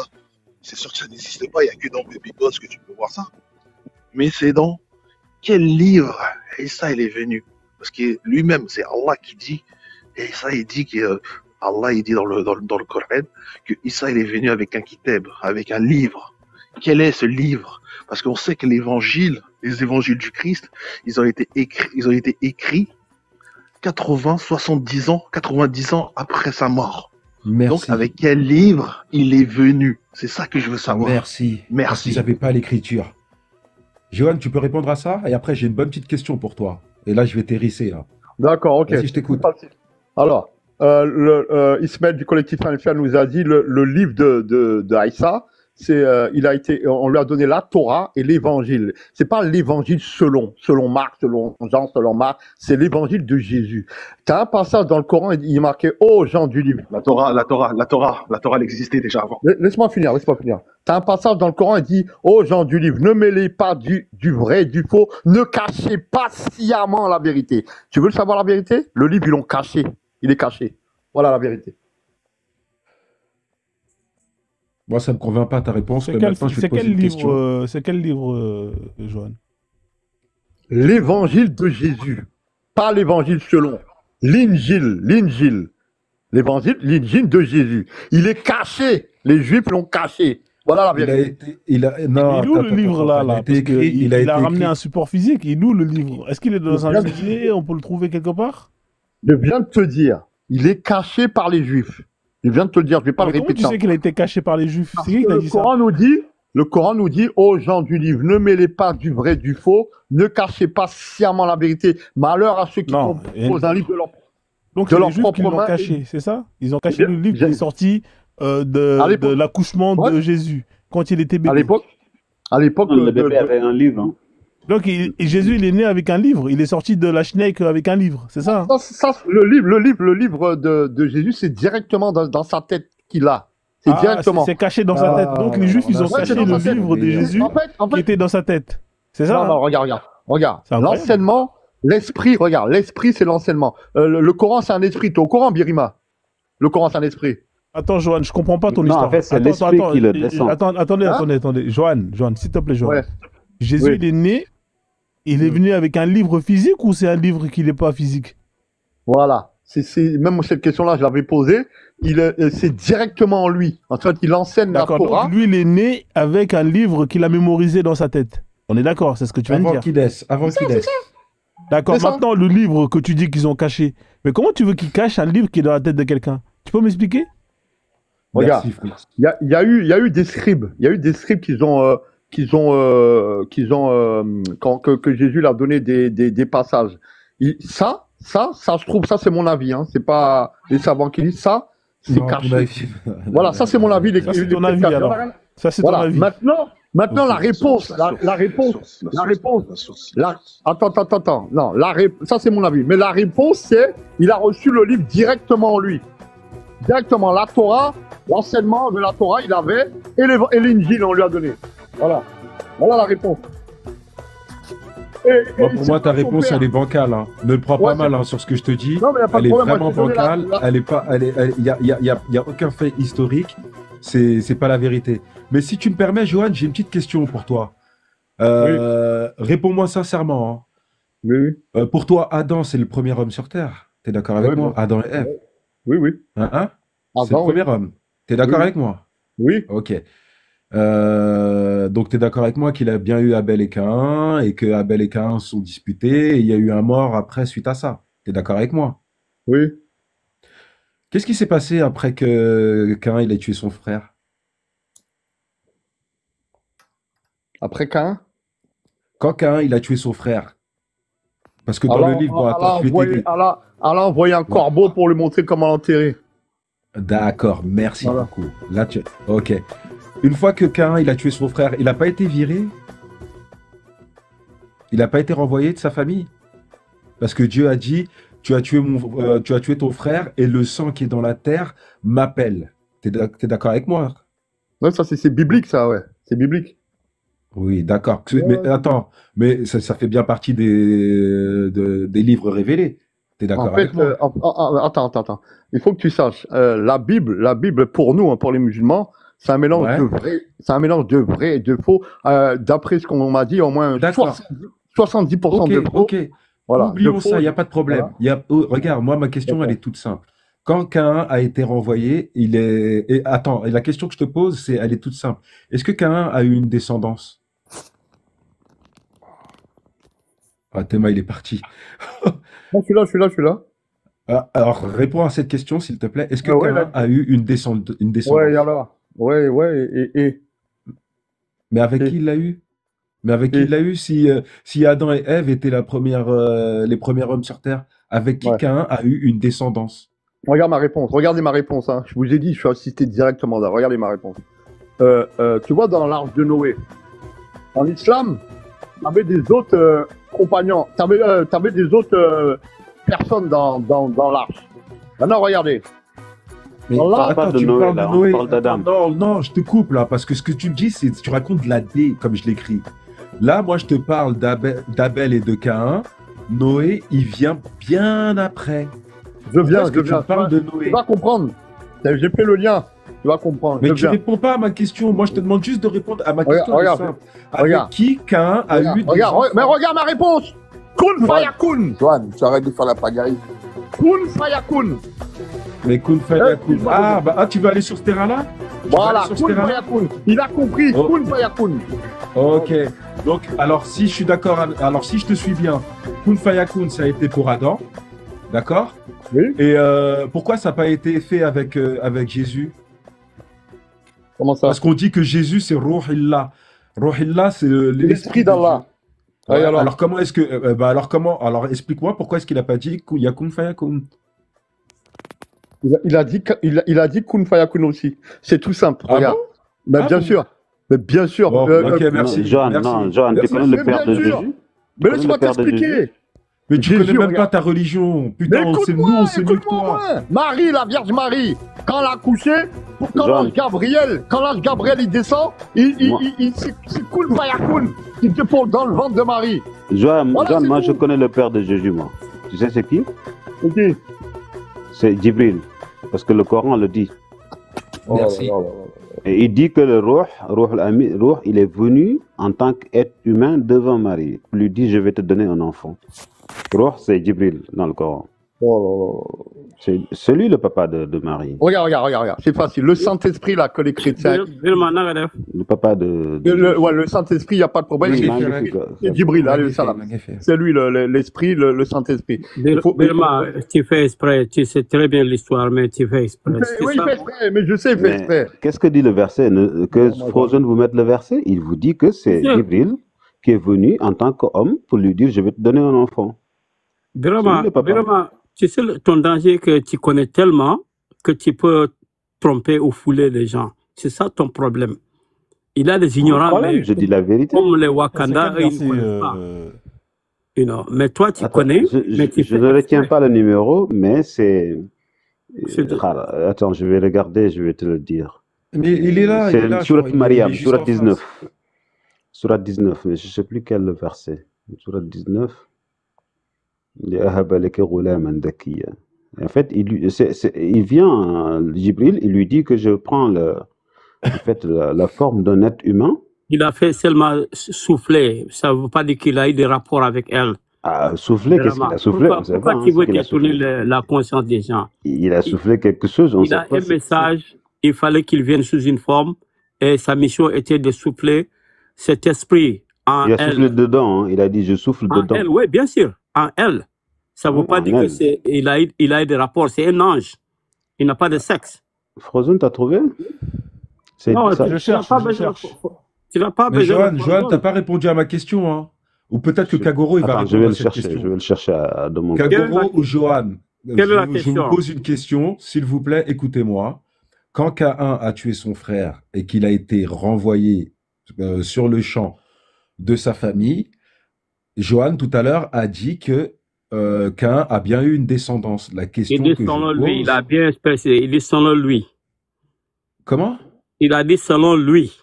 c'est sûr que ça n'existe pas, il n'y a que dans Baby Boss que tu peux voir ça. Mais c'est dans quel livre Issa il est venu? Parce que lui-même, c'est Allah qui dit, et Issa il dit que Allah il dit dans le Coran que Issa il est venu avec un kitab, avec un livre. Quel est ce livre? Parce qu'on sait que les évangiles du Christ, ils ont été écrits 80, 70 ans, 90 ans après sa mort. Merci. Donc, avec quel livre il est venu? C'est ça que je veux savoir. Merci. Merci. Parce qu'ils n'avaient pas l'écriture. Johan, tu peux répondre à ça? Et après, j'ai une bonne petite question pour toi. Et là, je vais t'hérisser. Là. D'accord, ok. Vas-y, je t'écoute. Alors, Ismaël du collectif Anfia nous a dit le livre de Aïssa, on lui a donné la Torah et l'évangile. C'est pas l'évangile selon Marc, selon Jean, selon Marc, c'est l'évangile de Jésus. T'as un passage dans le Coran, il est marqué, ô gens du livre. La Torah, elle existait déjà avant. Laisse-moi finir. T'as un passage dans le Coran, il dit, ô gens du livre, ne mêlez pas du vrai, du faux, ne cachez pas sciemment la vérité. Tu veux savoir la vérité? Le livre, ils l'ont caché. Il est caché. Voilà la vérité. Moi, ça ne me convainc pas ta réponse. Mais maintenant, je vais te poser une question. C'est quel livre, Johan? L'évangile de Jésus. Pas l'évangile selon. L'injil. L'injil de Jésus. Il est caché. Les Juifs l'ont caché. Voilà la vérité. Il est où le livre là? Parce qu'il a ramené un support physique. Il est où le livre? Est-ce qu'il est dans un musée? On peut le trouver quelque part? Je viens de te dire. Il est caché par les Juifs. Je viens de te le dire. Je ne vais pas le répéter. Comment tu sais qu'il a été caché par les Juifs? C'est qui qui a dit ça? Le Coran nous dit, aux gens du livre, ne mêlez pas du vrai du faux, ne cachez pas sciemment la vérité. Malheur à ceux qui composent un livre de leur Donc c'est les Juifs qui l'ont caché, c'est ça? Ils ont caché le livre qui est sorti de l'accouchement de Jésus, quand il était bébé. À l'époque, le bébé avait un livre. Hein. Donc Jésus, il est né avec un livre. Il est sorti de la Schneck avec un livre, c'est ça? Le livre de Jésus, c'est directement dans sa tête qu'il a. C'est directement. C'est caché dans sa tête. Donc les Juifs, ils ont caché le livre de Jésus qui était dans sa tête. C'est ça? Non, regarde. L'enseignement, l'esprit, l'esprit, c'est l'enseignement. Le Coran, c'est un esprit. T'es au courant, Birima? Le Coran, c'est un esprit. Attends, Johan, je comprends pas ton histoire. Non, en fait, c'est l'esprit qui le descend. Attendez. Johan, s'il te plaît, Johan. Ouais. Jésus, il est né il est venu avec un livre physique ou c'est un livre qui n'est pas physique? Voilà. Même cette question-là, je l'avais posée. C'est directement en lui. En fait, il enseigne la D'accord, Torah. donc lui, il est né avec un livre qu'il a mémorisé dans sa tête. On est d'accord, c'est ce que tu viens de dire. Avant qu'il laisse. D'accord, C'est ça. maintenant, le livre que tu dis qu'ils ont caché. Mais comment tu veux qu'ils cachent un livre qui est dans la tête de quelqu'un? Tu peux m'expliquer? Regarde, Merci, frère. il y a eu des scribes. Il y a eu des scribes que Jésus leur donné des passages. Ça, je trouve, ça c'est mon avis. Hein. C'est pas les savants qui disent ça. C'est Non, caché. ton avis. Voilà, ça c'est mon avis. Ça, c'est ton avis, alors. Ça, c'est ton Voilà. avis. Maintenant, la réponse. Attends. Non, ça c'est mon avis. Mais la réponse, c'est, il a reçu le livre directement en lui. Directement, la Torah, l'enseignement de la Torah, il avait, et l'Injil, on lui a donné. Voilà. Voilà la réponse. Bon, pour moi, ta réponse, elle est bancale. Hein. Ne le prends pas mal hein, sur ce que je te dis. Non, mais y a pas de elle est problème, vraiment moi, je te bancale. donne Elle est pas. Il y a aucun fait historique. C'est pas la vérité. Mais si tu me permets, Johan, j'ai une petite question pour toi. Réponds-moi sincèrement. Hein. Oui. Pour toi, Adam, c'est le premier homme sur Terre. T'es d'accord avec moi? Adam et Ève. Oui. Hein c'est le premier homme. T'es d'accord avec moi? Oui. Ok. Donc, tu es d'accord avec moi qu'il a bien eu Abel et Caïn et que Abel et Caïn sont disputés et il y a eu un mort après suite à ça. Tu es d'accord avec moi? Oui. Qu'est-ce qui s'est passé après que Caïn il ait tué son frère? Après Caïn? Quand Caïn il a tué son frère. Parce que dans le livre, bon, attends, Allah a envoyé un corbeau pour lui montrer comment l'enterrer. D'accord, merci beaucoup. Là, ok. Une fois que Caïn il a tué son frère, il n'a pas été viré? Il n'a pas été renvoyé de sa famille? Parce que Dieu a dit, tu as tué ton frère et le sang qui est dans la terre m'appelle. T'es d'accord avec moi? Ouais, ça c'est biblique, ça, ouais. C'est biblique. Oui, d'accord. Mais attends, mais ça fait bien partie des livres révélés. T'es d'accord avec moi? Attends. Il faut que tu saches, la Bible pour nous, hein, pour les musulmans, c'est un mélange de vrai et de faux. D'après ce qu'on m'a dit, au moins 70% de faux. Ok. Voilà, oublions ça, il n'y a pas de problème. Voilà. Regarde, moi, ma question, elle est toute simple. Quand Caïn a été renvoyé, attends, la question que je te pose, elle est toute simple. Est-ce que Caïn a eu une descendance? Ah, Théma, il est parti. Je suis là. Alors, réponds à cette question, s'il te plaît. Est-ce que Caïn a eu une descendance? Ouais, alors. Ouais, Mais avec qui il l'a eu? Mais avec qui il l'a eu si Adam et Ève étaient les premiers hommes sur Terre? Avec qui Caïn a eu une descendance? Regardez ma réponse. Hein. Je vous ai dit, je suis assisté directement là. Regardez ma réponse. Tu vois, dans l'arche de Noé, en islam, tu avais des autres compagnons, tu avais des autres personnes dans l'arche. Maintenant, regardez. Mais attends, tu parles de Noé. Non, je te coupe là, parce que ce que tu me dis, c'est tu racontes la D, comme je l'écris. Là, moi, je te parle d'Abel et de Caïn. Noé, il vient bien après. Tu Noé. Tu vas comprendre. J'ai fait le lien. Tu vas comprendre. Mais tu réponds pas à ma question. Moi, je te demande juste de répondre à ma question. Regarde. Avec qui Caïn a eu des enfants? Mais regarde ma réponse. Kun fayakun. Johan, tu arrêtes de faire la pagaille. Kun fayakun. Mais kun fayakun. Tu vas aller sur ce terrain-là? Voilà, kun fayakun. Il a compris. Kun fayakun. Ok. Donc, alors si je suis d'accord, alors si je te suis bien, kun fayakun, ça a été pour Adam. D'accord? Oui. Et pourquoi ça n'a pas été fait avec Jésus? Comment ça? Parce qu'on dit que Jésus, c'est Ruhillah. Ruhillah, c'est l'esprit d'Allah. Ouais, alors comment est-ce que... Alors explique-moi pourquoi est-ce qu'il n'a pas dit qu'il y a kun fayakun? Il a dit kun fayakun aussi. C'est tout simple. Regarde. Bien sûr. Mais bien sûr. Bon, ok, merci. Johan, tu connais le père de Jésus? Mais laisse-moi t'expliquer. Mais tu connais même pas ta religion. Putain, on sait mieux que toi. Marie, la Vierge Marie, quand elle a accouché, quand l'ange Gabriel il descend, c'est kun fayakun. Il était dans le ventre de Marie. Johan, moi je connais le père de Jésus, moi. Tu sais c'est qui? Ok. C'est Djibril. Parce que le Coran le dit. Merci. Et il dit que le Ruh, il est venu en tant qu'être humain devant Marie. Il lui dit, je vais te donner un enfant. Ruh, c'est Jibril dans le Coran. C'est lui le papa de Marie. Regarde. C'est facile. Le Saint-Esprit, là, que les chrétiens. Le papa de... Le Saint-Esprit, il n'y a pas de problème. C'est Djibril, alayhi salam. C'est lui, l'Esprit, le Saint-Esprit. Birma, tu fais exprès. Tu sais très bien l'histoire, mais tu fais exprès. Oui, il fait exprès, mais je sais, il fait exprès. Qu'est-ce que dit le verset? Que Frozen vous mette le verset? Il vous dit que c'est Jibril qui est venu en tant qu'homme pour lui dire, je vais te donner un enfant. Birma, tu sais ton danger que tu connais tellement que tu peux tromper ou fouler les gens. C'est ça ton problème. Il a des ignorants, mais je dis la vérité. Comme les Wakanda, ils ne connaissent pas. Mais toi, tu connais. Je ne retiens pas le numéro, mais c'est... Attends, je vais regarder, je vais te le dire. Mais il est là. C'est Surat Mariam, Surat 19. Surat 19, mais je ne sais plus quel le verset. Surat 19. En fait, il vient, Jibril, il lui dit que je prends la forme d'un être humain. Il a fait seulement souffler. Ça ne veut pas dire qu'il a eu des rapports avec elle. Souffler, qu'est-ce qu'il a soufflé? Pourquoi tu veux détourner la conscience des gens? Il a soufflé quelque chose. Il a un message, il fallait qu'il vienne sous une forme, et sa mission était de souffler cet esprit en elle. Il a soufflé dedans, hein. Il a dit je souffle dedans. Elle, oui, bien sûr, en elle. Ça ne veut pas dire qu'il a eu des rapports, c'est un ange. Il n'a pas de sexe. Frozen, t'as trouvé? Non, je cherche. Tu n'as pas mais besoin. Johan, t'as pas répondu à ma question, hein. Ou peut-être que Kagoro, il va répondre à cette question. Je vais le chercher de mon côté. Kagoro ou Johan, je vous pose une question, s'il vous plaît, écoutez-moi. Quand K1 a tué son frère et qu'il a été renvoyé sur le champ de sa famille, Johan, tout à l'heure, a dit que K1 a bien eu une descendance. La question que je pose... lui, il a bien expressé, il dit selon lui. Comment? Il a dit selon lui.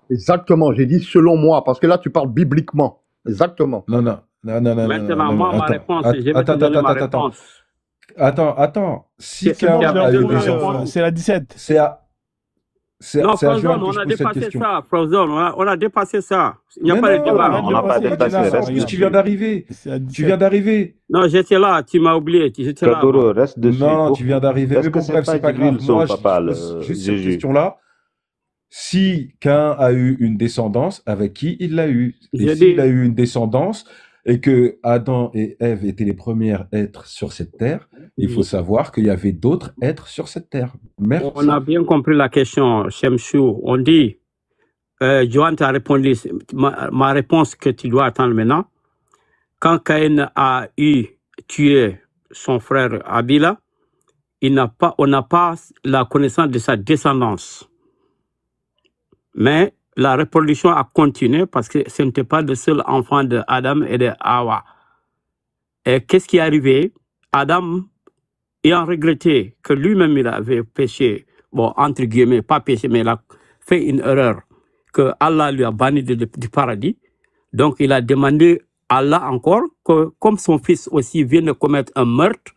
Exactement, j'ai dit selon moi, parce que là, tu parles bibliquement. Exactement. Non. Maintenant, moi, ma réponse, je vais te donner ma réponse. Attends. Si K1 a eu des enfants... C'est la 17. Non, Frozen, on a dépassé ça. Frozen, on a dépassé ça. Il n'y a pas de débat. On n'a pas dépassé. Tu viens d'arriver. Tu viens d'arriver. Non, j'étais là. Tu m'as oublié. J'étais là. Reste dessus. Non, tu viens d'arriver. Mais bon, bref, c'est pas grave. Moi, juste cette question-là. Si Cain a eu une descendance, avec qui il l'a eu? Et s'il a eu une descendance et que Adam et Ève étaient les premiers êtres sur cette terre, il faut savoir qu'il y avait d'autres êtres sur cette terre. Merci. On a bien compris la question, Shemsou. On dit, Johan t'a répondu, ma réponse que tu dois attendre maintenant. Quand Caïn a tué son frère Abila, on n'a pas la connaissance de sa descendance. Mais la reproduction a continué parce que ce n'était pas le seul enfant de Adam et de Hawa. Et qu'est-ce qui est arrivé? Adam, ayant regretté que lui-même il avait péché, bon, entre guillemets, pas péché, mais il a fait une erreur, que Allah lui a banni du paradis. Donc il a demandé à Allah encore que, comme son fils aussi vient de commettre un meurtre,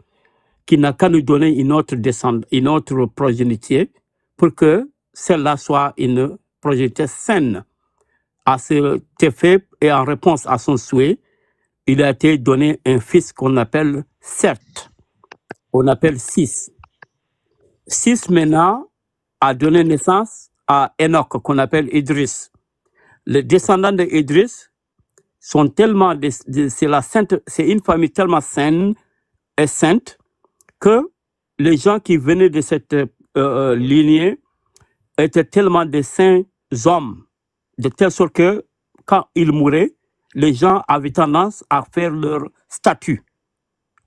qu'il n'a qu'à nous donner une autre progéniture pour que celle-là soit une progéniture saine. À cet effet et en réponse à son souhait, il a été donné un fils qu'on appelle Seth. On appelle Sis. Sis maintenant a donné naissance à Enoch qu'on appelle Idris. Les descendants d'Idris sont tellement, c'est une famille tellement saine et sainte que les gens qui venaient de cette lignée étaient tellement de saints hommes, de telle sorte que quand ils mouraient, les gens avaient tendance à faire leur statue,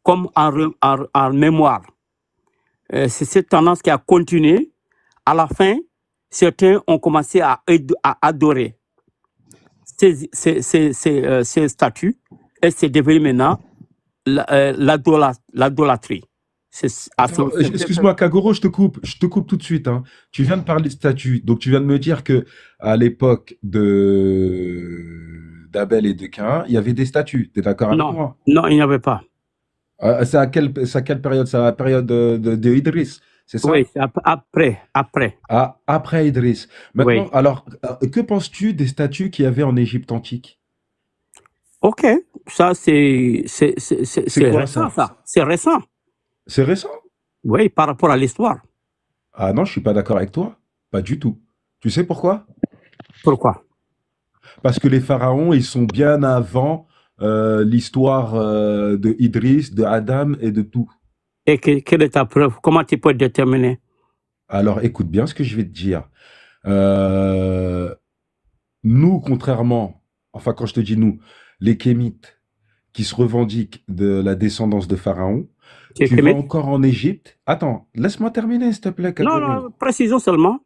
comme en mémoire. C'est cette tendance qui a continué. À la fin, certains ont commencé à adorer ces statues et c'est devenu maintenant l'idolâtrie. Excuse-moi, Kagoro, je te coupe tout de suite. Hein. Tu viens de parler de statues, donc tu viens de me dire que à l'époque d'Abel et de Caïn, il y avait des statues. T'es d'accord avec moi? Non, il n'y avait pas. C'est à quelle période? C'est à la période de Idriss. c'est ça? Oui, c'est après. Ah, après Idriss. Maintenant, Oui. alors, que penses-tu des statues qu'il y avait en Égypte antique? Ok, ça c'est C'est quoi récent, ça? ça. C'est récent. C'est récent? Oui, par rapport à l'histoire. Ah non, je suis pas d'accord avec toi. Pas du tout. Tu sais pourquoi? Pourquoi? Parce que les pharaons, ils sont bien avant l'histoire de Idriss, de Adam et de tout. Et quelle est ta preuve? Comment tu peux déterminer? Alors, écoute bien ce que je vais te dire. Euh, Nous, contrairement, enfin quand je te dis nous, les Kémites qui se revendiquent de la descendance de Pharaon, Tu es tu vas kémite? encore en Égypte. Attends, laisse-moi terminer, s'il te plaît, Non, Kagoro. non, précisons seulement.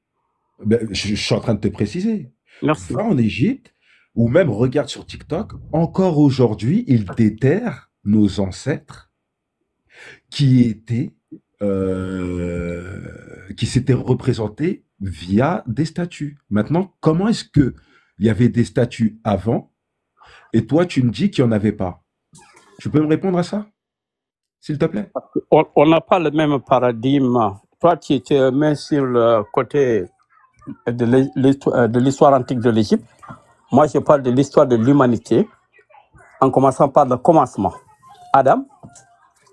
Ben, je suis en train de te préciser. Merci. Va en Égypte, ou même regarde sur TikTok, encore aujourd'hui, ils déterrent nos ancêtres qui étaient, qui s'étaient représentés via des statues. Maintenant, comment est-ce que il y avait des statues avant et toi, tu me dis qu'il n'y en avait pas? Tu peux me répondre à ça, s'il te plaît? On n'a pas le même paradigme. Toi, tu te mets sur le côté de l'histoire antique de l'Égypte. Moi, je parle de l'histoire de l'humanité, en commençant par le commencement. Adam,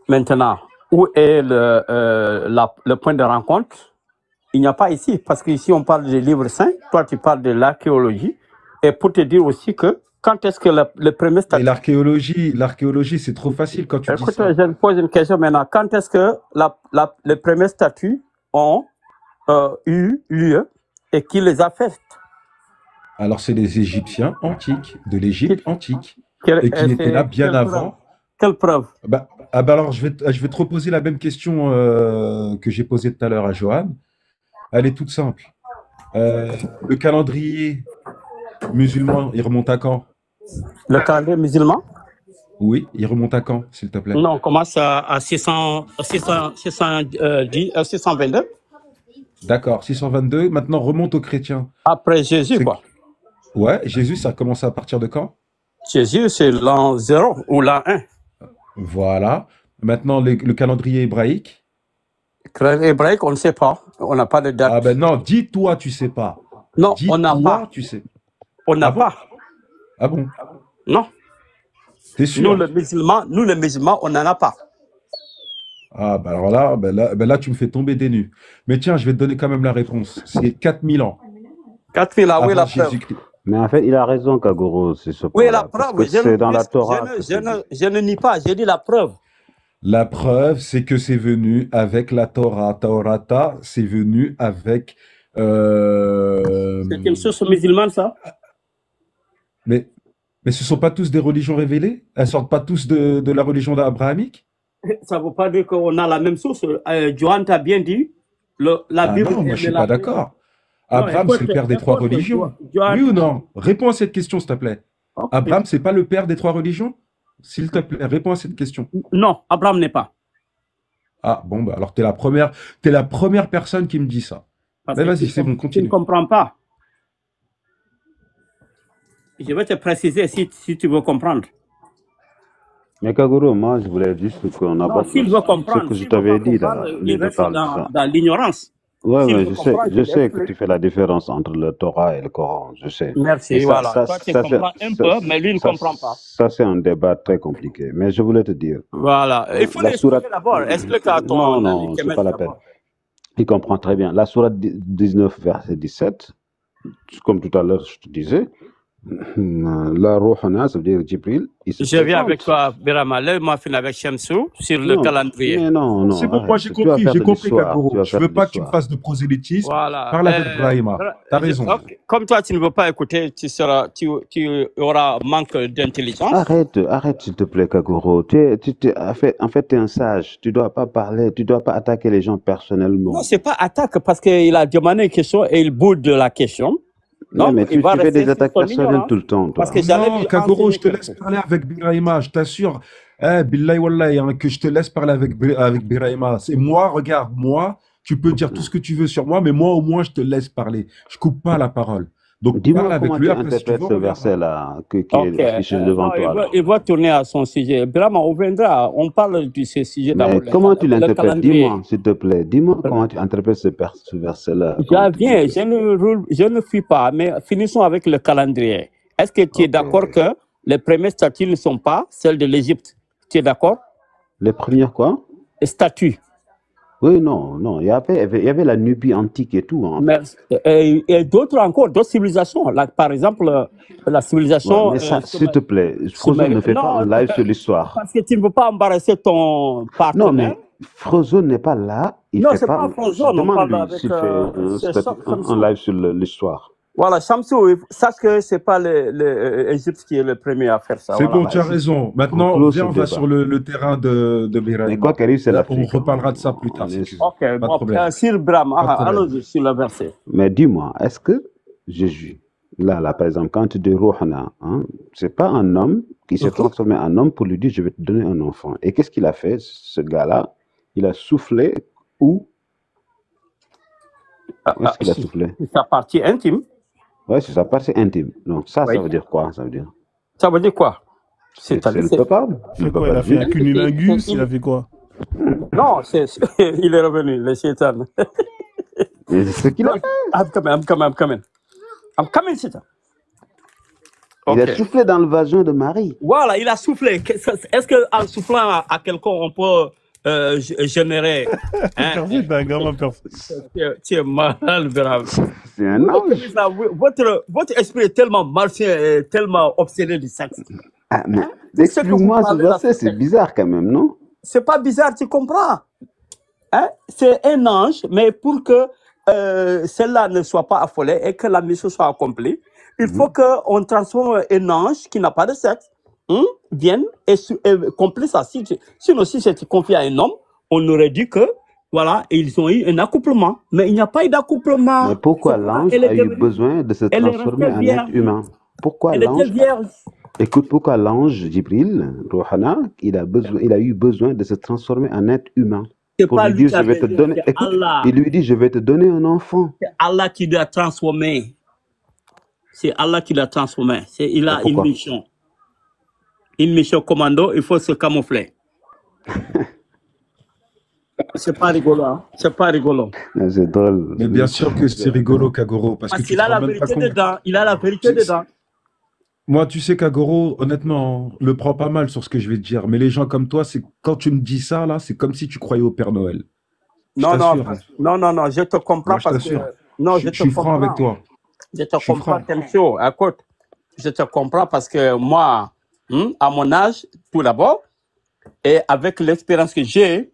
maintenant, où est le point de rencontre? Il n'y a pas ici, parce qu'ici, on parle des livres saints. Toi, tu parles de l'archéologie. Et pour te dire aussi que, quand est-ce que le premier Et statut... l'archéologie, c'est trop facile quand tu dis Écoute, ça. je me pose une question maintenant. Quand est-ce que les premiers statuts ont eu lieu et qui les a fait? Alors, c'est les Égyptiens antiques, de l'Égypte antique, et qui C'est étaient là bien quelle preuve? avant. Quelle preuve? Bah, alors, je vais te reposer la même question que j'ai posée tout à l'heure à Johan. Elle est toute simple. Le calendrier musulman, il remonte à quand? Le calendrier musulman? Oui, il remonte à quand, s'il te plaît? Non, on commence à 622. D'accord, 622. Maintenant, remonte aux chrétiens. Après Jésus, C'est- quoi. Ouais, Jésus, ça a commencé à partir de quand? Jésus, c'est l'an 0 ou l'an 1. Voilà. Maintenant, le calendrier hébraïque. Calendrier hébraïque, on ne sait pas. On n'a pas de date. Ah ben non, dis-toi, tu sais pas. Non, on n'a Dis-toi, pas. tu sais. On n'a Ah bon? pas. Ah bon? Non. T'es Nous, sûr? les musulmans, on n'en a pas. Ah, bah alors là, là, tu me fais tomber des nues. Mais tiens, je vais te donner quand même la réponse. C'est 4000 ans 4000 ans, oui, avant la preuve. Jésus-Christ. Mais en fait, il a raison, Kagoro, sur ce Oui, la point-là. Parce preuve. que c'est dans la Torah que c'est dit. Je ne nie pas, j'ai dit la preuve. La preuve, c'est que c'est venu avec la Torah. Taorata, c'est venu avec... C'est une source musulmane, ça? Mais ce sont pas tous des religions révélées? Elles sortent pas tous de la religion abrahamique? Ça ne veut pas dire qu'on a la même source. Johan t'a bien dit. La Ah Bible non, moi est je suis de pas la d'accord. Non, Abraham, c'est le père des trois religions. Oui ou non? Réponds à cette question, s'il te plaît. Ok. Abraham, c'est pas le père des trois religions? S'il te plaît, réponds à cette question. Non, Abraham n'est pas. Ah bon, bah alors t'es la première personne qui me dit ça. Parce Mais que vas-y, c'est bon, tu ne continue. comprends pas. Je vais te préciser si tu veux comprendre. Mais Kagoro, moi, je voulais juste qu'on Non, aborde s'il veut comprendre, ce que je s'il veut t'avais pas dit là. comprendre, Au lieu il de reste parler de ça. dans l'ignorance. Ouais, S'il ouais, veut je sais, comprendre, je il sais que explique. tu fais la différence entre le Torah et le Coran, je sais. Merci, Et ça, voilà. ça, Toi, tu ça, comprends un peu, mais lui ne comprend pas. Ça, c'est un débat très compliqué. Mais je voulais te dire, Voilà. Il faut la l'expliquer sourate... d'abord. Explique à ton Non, ami non, c'est Kemet pas la peine. d'abord. Il comprend très bien. La sourate 19, verset 17, comme tout à l'heure, je te disais, la Rohana, ça veut dire Jibril, il se Je viens présente. avec toi, Birama. Là, moi, je avec Shamsou sur le Non, calendrier. mais non, non, C'est bon, moi arrête. j'ai Tu vas faire de compris, l'histoire. Tu Kagoro. vas Je faire veux de pas que tu me l'histoire. fasses de prosélytisme. Voilà. Parle avec Brahima. T'as raison. Comme toi, tu ne veux pas écouter, tu auras manque d'intelligence. Arrête, s'il te plaît, Kagoro. En fait, tu es un sage. Tu dois pas parler, tu dois pas attaquer les gens personnellement. Non, c'est pas attaque parce qu'il a demandé une question et il boude de la question. Non, Donc, mais il tu va fais rester des sur attaques son personnelles ignorance. tout le temps, toi. Parce que j'allais Non, lui Kagoro, enseigner je te quelque laisse chose. parler avec Birahima, je t'assure. Billahi Wallahi, hein, que je te laisse parler avec Birahima. C'est moi, regarde, moi, tu peux dire tout ce que tu veux sur moi, mais moi, au moins, je te laisse parler. Je coupe pas la parole. Donc Dis-moi parle avec comment lui, tu après si tu interprètes veux, ce on verra. verset-là qui Ok. est affiché devant Non, toi là. il va tourner à son sujet. Vraiment, on viendra. On parle de ce sujet d'abord, Mais comment tu le l'interprètes? calendrier. Dis-moi, s'il te plaît. Dis-moi comment tu interprètes ce verset-là. J'en viens, je ne fuis pas, mais finissons avec le calendrier. Est-ce que tu es Ok. d'accord que les premières statues ne sont pas celles de l'Égypte? Tu es d'accord? Les premières quoi? Les statues. Oui, non, non. Il y avait la Nubie antique et tout. Hein. Mais, et d'autres encore, d'autres civilisations. Là, par exemple, la Ouais, civilisation mais ça, s'il te plaît, Frozo ne fait pas un non, live sur l'histoire. parce que tu ne veux pas embarrasser ton Non, partenaire. mais Frozo n'est pas là. Il Non, fait c'est pas. pas Frozone, on parle Demande-lui avec s'il fait un Samsung. live sur l'histoire. Voilà, Samsung, sache que c'est pas l'Égypte qui est le premier à faire ça. C'est Voilà. bon, tu as raison. Maintenant, close viens, ce on va débat. sur le terrain de Mais Birahim. quoi qu'arrive, c'est On l'Afrique. reparlera de ça plus tard, On si est- tu veux. Ok, Pas de bon, problème. Sir Bram, Pas de problème. allons-y sur le verset. Mais dis-moi, est-ce que Jésus, là, par exemple, quand tu dis Rouhana, hein, c'est pas un homme qui s'est transformé en homme pour lui dire je vais te donner un enfant. Et qu'est-ce qu'il a fait, ce gars-là? Il a soufflé où? Où est-ce qu'il a soufflé? C'est sa partie intime. Ouais, c'est sa partie intime. Donc ça, Oui. ça veut dire quoi? Ça veut dire Ça veut dire quoi? c'est le peuple. Il fait quoi? Il a fait un cunilingus? Il a fait quoi? Non, il est revenu, le Satan. Et c'est ce qu'il a fait. I'm coming, Satan. Il a soufflé dans le vagin de Marie. Voilà, il a soufflé. Est-ce qu'en soufflant à quelqu'un, on peut générer Merci, t'es un gamin personne. Tu es malade, Bram. C'est un ange. Votre esprit est tellement malsain et tellement obsédé du sexe. Ah, mais explique-moi ce verset, c'est bizarre quand même, non? C'est pas bizarre, tu comprends? Hein? C'est un ange, mais pour que celle-là ne soit pas affolée et que la mission soit accomplie, il faut qu'on transforme un ange qui n'a pas de sexe, vienne et complète ça. Sinon, si c'était confié à un homme, on aurait dit que, voilà, ils ont eu un accouplement. Mais il n'y a pas eu d'accouplement. Mais pourquoi l'ange a eu besoin de se transformer en être humain? Pourquoi l'ange? Écoute, pourquoi l'ange Jibril, Rouhana, il a eu besoin de se transformer en être humain? Pour lui dire, je vais te donner. Écoute, il lui dit, je vais te donner un enfant. C'est Allah qui l'a transformé. C'est Allah qui l'a transformé. Il a une mission. Une mission commando, il faut se camoufler. C'est pas rigolo, hein? C'est pas rigolo. C'est drôle. Mais bien sûr que c'est rigolo, Kagoro. Parce que qu'il a la vérité dedans. Il a la vérité dedans. Moi, tu sais, Kagoro, honnêtement, le prends pas mal sur ce que je vais te dire. Mais les gens comme toi, c'est quand tu me dis ça, là, c'est comme si tu croyais au Père Noël. Non, je te comprends. Moi, parce que... Non, je suis franc avec toi. Je te comprends, Temsio. Écoute, je te comprends parce que moi, à mon âge, tout d'abord, et avec l'expérience que j'ai,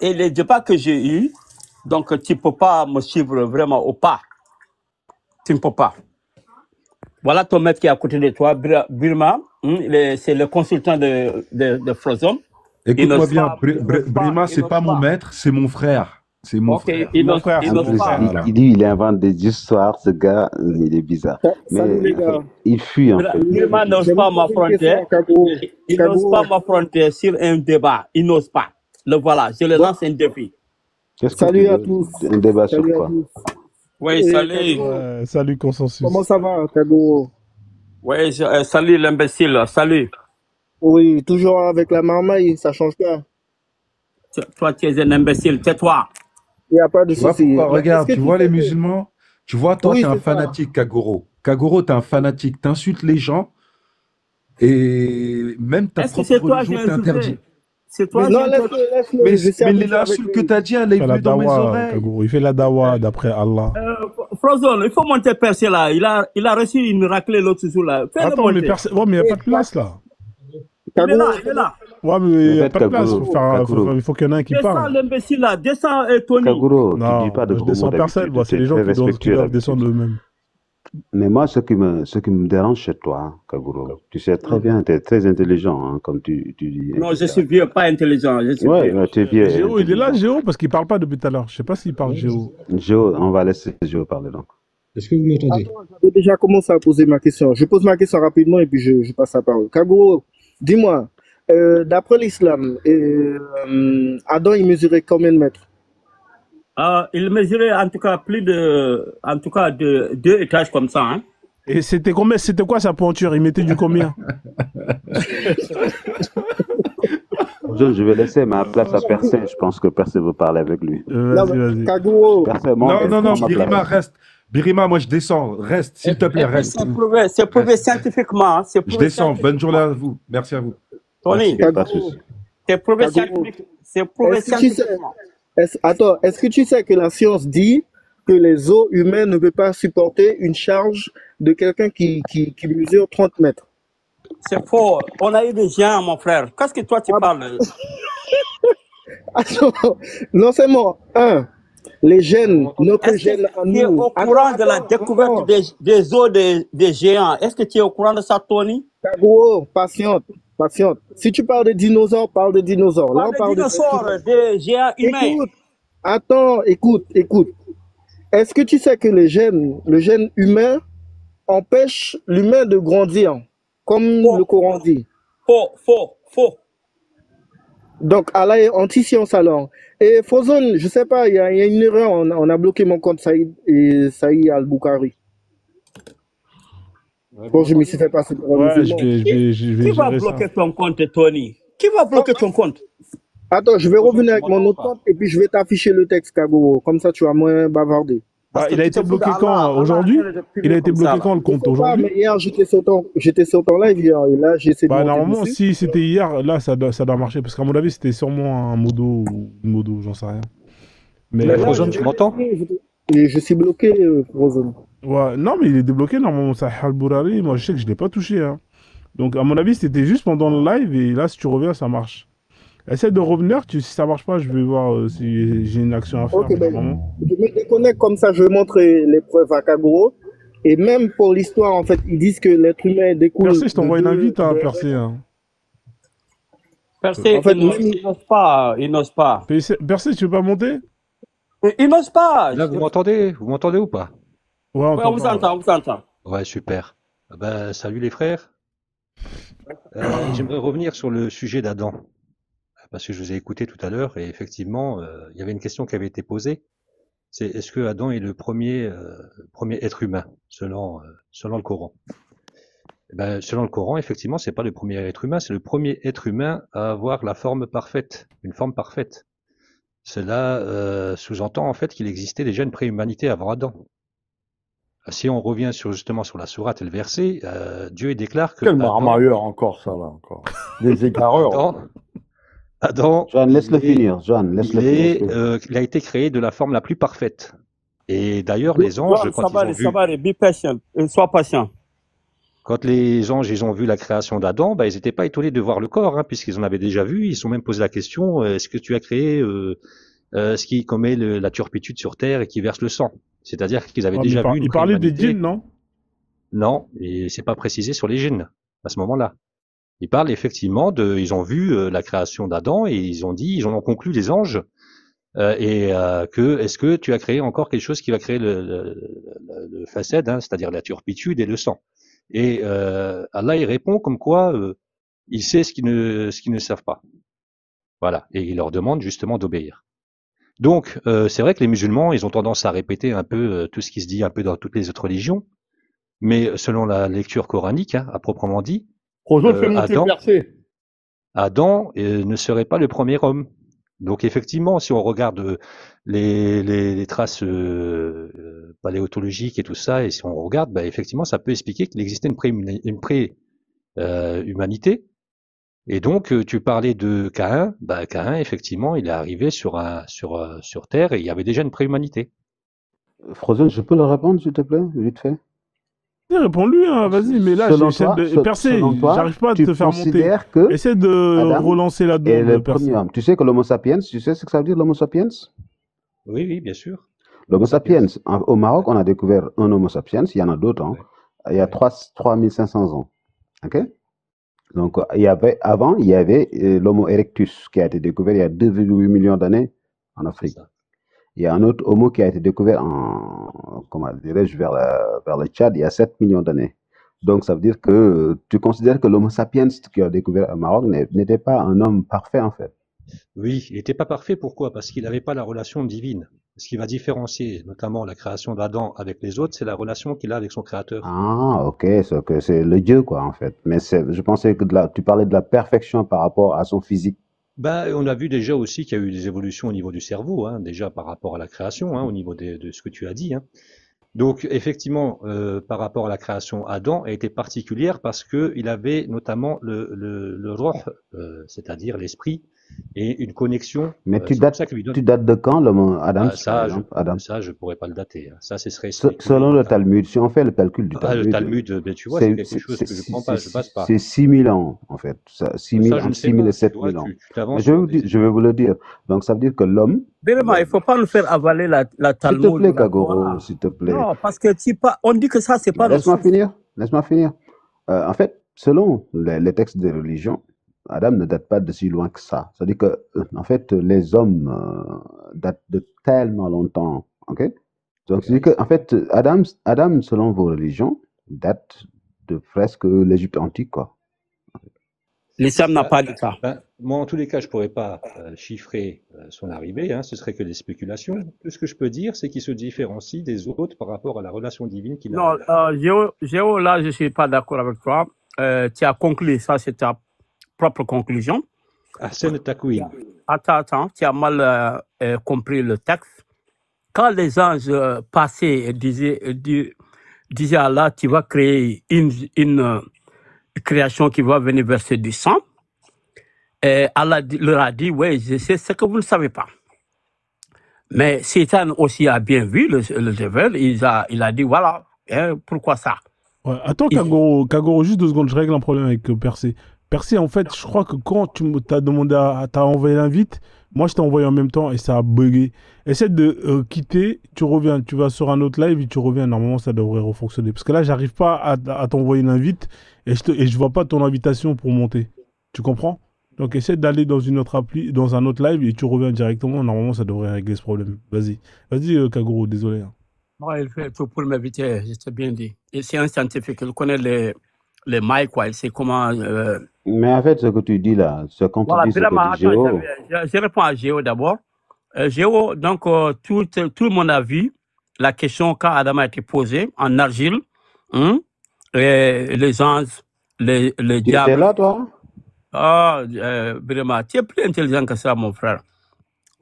et les débats que j'ai eus, donc tu ne peux pas me suivre vraiment au pas. Tu ne peux pas. Voilà ton maître qui est à côté de toi, Birma, c'est le consultant de Frozone. Écoute-moi bien, Brima, c'est pas mon maître, c'est mon frère. C'est mon frère. Il dit, il invente des histoires, ce gars, il est bizarre. Mais il fuit en fait. Birma n'ose pas m'affronter. Il n'ose pas m'affronter sur un débat. Il n'ose pas. Le voilà, je le lance un défi. Salut à tous. Un débat sur quoi? Oui, salut. Salut, Consensus. Comment ça va, Kago? Oui, salut l'imbécile, salut. Oui, toujours avec la marmaille, ça change pas. Toi, tu es un imbécile, tais-toi. Il n'y a pas de souci. Regarde, tu vois les musulmans? Tu vois, toi, tu es un fanatique, Kagoro. Kagoro, tu es un fanatique. Tu insultes les gens et même ta propre religion t'interdit. C'est toi mais l'insulte que tu as dit, elle est venue dans mes oreilles. Kagoro, il fait la dawa d'après Allah. Frozone, il faut monter percer là. Il a reçu une raclée l'autre jour là. Attends, mais il n'y a pas de place là. Il est là. Ouais, mais il n'y a pas de place. Il faut qu'il y en ait un qui parle. Descends l'imbécile là, descends Tony. Kagoro, non, tu dis pas de je descends personne, c'est les gens qui doivent descendre eux-mêmes. Mais moi, ce qui me dérange chez toi, hein, Kagoro, tu sais très bien, tu es très intelligent, hein, comme tu dis. Non, je suis vieux, pas intelligent. Ouais, tu es vieux. Géo, il est là, Géo, parce qu'il ne parle pas depuis tout à l'heure. Je ne sais pas s'il parle Géo. Géo, on va laisser Géo parler donc. Est-ce que vous m'entendez? J'ai déjà commencé à poser ma question. Je pose ma question rapidement et puis je passe la parole. Kagoro, dis-moi, d'après l'islam, Adam, il mesurait combien de mètres? Il mesurait en tout cas de 2 étages comme ça. Hein. Et c'était quoi sa pointure? Il mettait du combien? Je vais laisser ma place à Persée. Je pense que Persée veut parler avec lui. Vas-y. Kaguro. Persée, Non, Birima, reste. Birima, moi je descends. Reste, s'il te plaît, reste. C'est prouvé scientifiquement. Hein. Je descends. Bonne journée à vous. Merci à vous. Tony, c'est prouvé scientifiquement. Attends, est-ce que tu sais que la science dit que les os humains ne peuvent pas supporter une charge de quelqu'un qui mesure 30 mètres? C'est faux. On a eu des géants, mon frère. Qu'est-ce que toi tu parles? Attends, non seulement, les gènes, notre gène à nous. Tu es au courant de la découverte des os des géants? Est-ce que tu es au courant de ça, Tony? Kaguro, patiente. Si tu parles de dinosaures, parle de dinosaures. Là, on parle de dinosaures, des géants humains. Écoute. Est-ce que tu sais que le gène humain empêche l'humain de grandir, comme le Coran dit? Faux. Donc, Allah est anti-science alors. Et Fozon, je sais pas, il y a une erreur, on a bloqué mon compte Saïd Al-Bukhari. Bon, je me suis fait passer pour un musulman. Qui va bloquer ton compte, Tony? Qui va bloquer ton compte? Attends, je vais revenir avec mon autre compte et puis je vais t'afficher le texte, Kaguro. Comme ça, tu vas moins bavarder. Il a été bloqué quand? Aujourd'hui? Il a été bloqué quand, le compte? Aujourd'hui? Mais hier, j'étais sur ton live hier, et là, j'ai essayé de normalement, si c'était hier, là, ça doit marcher. Parce qu'à mon avis, c'était sûrement un modo ou une modo, j'en sais rien. Mais Frozone, tu m'entends? Je suis bloqué, Frozone. Ouais, non, mais il est débloqué, normalement, ça Al-Bourari. Moi, je sais que je ne l'ai pas touché. Hein. Donc, à mon avis, c'était juste pendant le live, et là, si tu reviens, ça marche. Essaie de revenir, si ça marche pas, je vais voir si j'ai une action à faire. Ok, je me déconnecte comme ça, je vais montrer les preuves à Kaguro. Et même pour l'histoire, en fait, ils disent que l'être humain découle... Persée, je t'envoie une invite à Persée. Hein. Persée, en fait, il n'ose pas. Persée, tu veux pas monter? Il n'ose pas. Là, vous m'entendez ou pas? Ouais, on vous entend. Ouais, super. Salut les frères. J'aimerais revenir sur le sujet d'Adam. Parce que je vous ai écouté tout à l'heure et effectivement, il y avait une question qui avait été posée. C'est est-ce que Adam est le premier être humain selon le Coran? Selon le Coran, effectivement, c'est pas le premier être humain, c'est le premier être humain à avoir la forme parfaite, une forme parfaite. Cela sous-entend en fait qu'il existait déjà une préhumanité avant Adam. Si on revient justement sur la sourate et le verset, Dieu déclare que quel marmailleur encore ça là encore. Des égareurs. Adam, Joanne, laisse-le finir. Il a été créé de la forme la plus parfaite. Et d'ailleurs, les anges, sois patient. Quand les anges, ils ont vu la création d'Adam, ils n'étaient pas étonnés de voir le corps, hein, puisqu'ils en avaient déjà vu. Ils se sont même posé la question, est-ce que tu as créé ce qui commet la turpitude sur terre et qui verse le sang? C'est-à-dire qu'ils avaient déjà vu. Il parlait des djinns, non? Non, et c'est pas précisé sur les djinns à ce moment-là. Ils parlent effectivement ils ont vu la création d'Adam et ils en ont conclu les anges est-ce que tu as créé encore quelque chose qui va créer le facède, hein, c'est-à-dire la turpitude et le sang. Et Allah il répond comme quoi il sait ce qu'ils ne savent pas. Voilà, et il leur demande justement d'obéir. Donc c'est vrai que les musulmans ils ont tendance à répéter un peu tout ce qui se dit un peu dans toutes les autres religions, mais selon la lecture coranique, hein, à proprement dit, Adam ne serait pas le premier homme. Donc effectivement, si on regarde les traces paléontologiques et tout ça, et si on regarde, effectivement, ça peut expliquer qu'il existait une pré-humanité. Et donc, tu parlais de Caïn. Caïn, effectivement, il est arrivé sur Terre et il y avait déjà une pré-humanité. Frozone, je peux le répondre, s'il te plaît, vite fait? Réponds-lui, hein, vas-y, mais là, j'essaie de percer, j'arrive pas à te faire monter. Essaie de relancer la demande. Et le premier homme. Tu sais que l'Homo sapiens, tu sais ce que ça veut dire l'Homo sapiens? Oui, bien sûr. L'Homo sapiens, au Maroc, on a découvert un Homo sapiens, il y en a d'autres, hein, il y a 3500 ans. Ok? Donc, avant, il y avait l'Homo erectus qui a été découvert il y a 2,8 millions d'années en Afrique. Il y a un autre homo qui a été découvert vers le Tchad il y a 7 millions d'années. Donc, ça veut dire que tu considères que l'Homo sapiens qui a découvert au Maroc n'était pas un homme parfait, en fait. Oui, il n'était pas parfait. Pourquoi? Parce qu'il n'avait pas la relation divine. Ce qui va différencier notamment la création d'Adam avec les autres, c'est la relation qu'il a avec son créateur. Ah, ok, c'est le Dieu, quoi, en fait. Mais je pensais que tu parlais de la perfection par rapport à son physique. Ben, on a vu déjà aussi qu'il y a eu des évolutions au niveau du cerveau, hein, déjà par rapport à la création, hein, au niveau de ce que tu as dit. Hein. Donc effectivement, par rapport à la création, Adam a été particulière parce que il avait notamment le roh, c'est-à-dire l'esprit, et une connexion. Mais C'est pour ça que lui donne. tu dates de quand le mot Adam, Ah, par ça, exemple, Adam? ça, je pourrais pas le dater. Hein. Ça, ce serait Selon le Talmud, si on fait le calcul du Ah, le Talmud, Talmud, ben, tu vois, c'est quelque chose que je prends pas, je passe pas. c'est 6000 ans, en fait. 6000, Ça, je ne entre sais 6000 pas. et 7000 ans. Tu Mais t'avances je sur vais vous le dire. Donc, ça veut dire que l'homme. Birama, il ne faut pas nous faire avaler la S'il te Talmud ou plaît, la Kagoro, Torah. s'il te plaît. Non, parce que on dit que ça, c'est pas nos Laisse-moi sources. finir. Laisse-moi finir. En fait, selon les textes des religions, Adam ne date pas de si loin que ça. C'est-à-dire que, en fait, les hommes datent de tellement longtemps. Ok? Donc, c'est que, en fait, Adam, selon vos religions, date de presque l'Égypte antique, quoi. L'islam n'a pas dit ça. Ben, moi, en tous les cas, je pourrais pas chiffrer son arrivée. Hein, ce serait que des spéculations. Tout ce que je peux dire, c'est qu'il se différencie des autres par rapport à la relation divine qu'il a. Non, Géo, là, je suis pas d'accord avec toi. Tu as conclu, ça, c'est ta propre conclusion. Hassan Takwin. Attends, tu as mal compris le texte. Quand les anges passaient et disaient à Allah, tu vas créer une création qui va venir verser du sang, et Allah leur a dit, oui, je sais ce que vous ne savez pas. Mais Satan aussi a bien vu le devil, il a dit, voilà, pourquoi ça? Ouais, attends, Kagoro, juste 2 secondes, je règle un problème avec Percé. Percé, en fait, je crois que quand tu t'as demandé t'as envoyé l'invite, moi je t'ai envoyé en même temps et ça a bugué. Essaie de quitter, tu reviens, tu vas sur un autre live et tu reviens. Normalement, ça devrait refonctionner. Parce que là, j'arrive pas à t'envoyer l'invite et je vois pas ton invitation pour monter. Tu comprends? Donc, essaie d'aller dans une autre appli, dans un autre live et tu reviens directement. Normalement, ça devrait régler ce problème. Vas-y, Kagoro, désolé. Hein. Non, il fait tout pour m'inviter, je t'ai bien dit. Et c'est un scientifique, il connaît les mailles, quoi, il sait comment... Mais en fait, ce que tu dis là, ce qu'on te dit, c'est que tu Géo. Je réponds à Géo d'abord. Géo, donc, tout le monde a vu la question quand Adam a été posée en argile, les anges, les diables... Tu étais là, toi? Ah, Birama, tu es plus intelligent que ça, mon frère.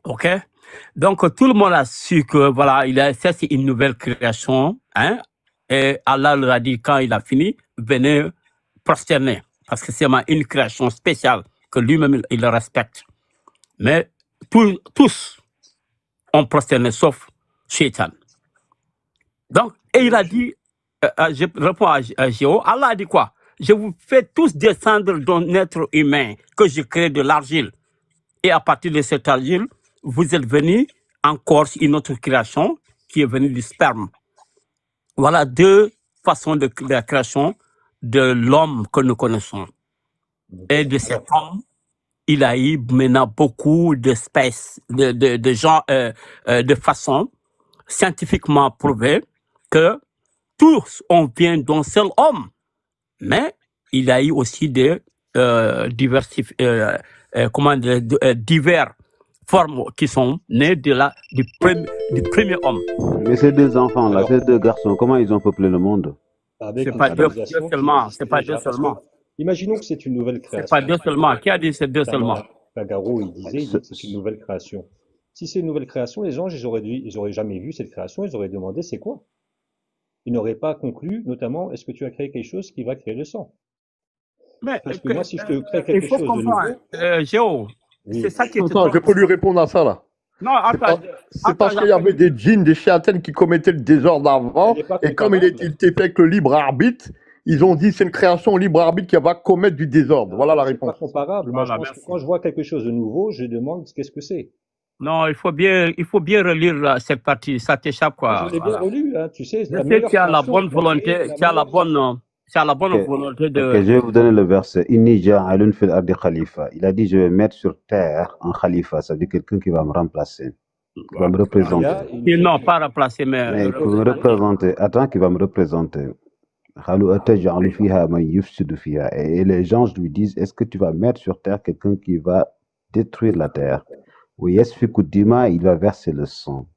OK? Donc, tout le monde a su que, voilà, ça, c'est une nouvelle création, hein? Et Allah leur a dit, quand il a fini, venez prosterner. Parce que c'est une création spéciale que lui-même, il le respecte. Mais tous ont prosterné, sauf Shaitan. Donc, et il a dit, je réponds à Géo, Allah a dit quoi? Je vous fais tous descendre d'un être humain que je crée de l'argile. Et à partir de cette argile, vous êtes venus encore une autre création qui est venue du sperme. Voilà 2 façons de la création de l'homme que nous connaissons. Et de cet homme, il a eu maintenant beaucoup d'espèces, de gens, de façons scientifiquement prouvées que tous on vient d'un seul homme. Mais il a eu aussi des divers formes qui sont nées du premier homme. Mais ces 2 enfants-là, ces 2 garçons, comment ils ont peuplé le monde? C'est pas 2 seulement. C'est pas 2 seulement. Imaginons que c'est une nouvelle création. C'est pas 2 seulement. Qui a dit c'est 2 seulement? Kagaro, il disait que c'est une nouvelle création. Si c'est une nouvelle création, les anges, ils auraient jamais vu cette création, ils auraient demandé c'est quoi? Ils n'auraient pas conclu, notamment, est-ce que tu as créé quelque chose qui va créer le sang? Mais parce que moi, si je te crée quelque chose de nouveau... Géo, c'est ça qui est... Attends, je peux lui répondre à ça, là. Non, attends. C'est parce qu'il y avait des djinns, des chéatènes qui commettaient le désordre avant, et comme il était fait avec le libre arbitre, ils ont dit c'est une création libre arbitre qui va commettre du désordre. Voilà la réponse. C'est pas comparable. Moi, je pense que quand je vois quelque chose de nouveau, je demande qu'est-ce que c'est. Non, il faut bien relire cette partie, ça t'échappe quoi. Je l'ai bien relu, hein, tu sais. Je sais qu'il y a la bonne volonté, qu'il y a la bonne volonté de... Ok, je vais vous donner le verset. Inni ja'alun fil ardi khalifa. Il a dit, je vais mettre sur terre un khalifa, ça veut dire quelqu'un qui va me remplacer, qui va me représenter. Non, pas remplacer, mais qui va me représenter. Attends, qui va me représenter. Et les gens lui disent, est-ce que tu vas mettre sur terre quelqu'un qui va détruire la terre? Oui, il va verser le sang.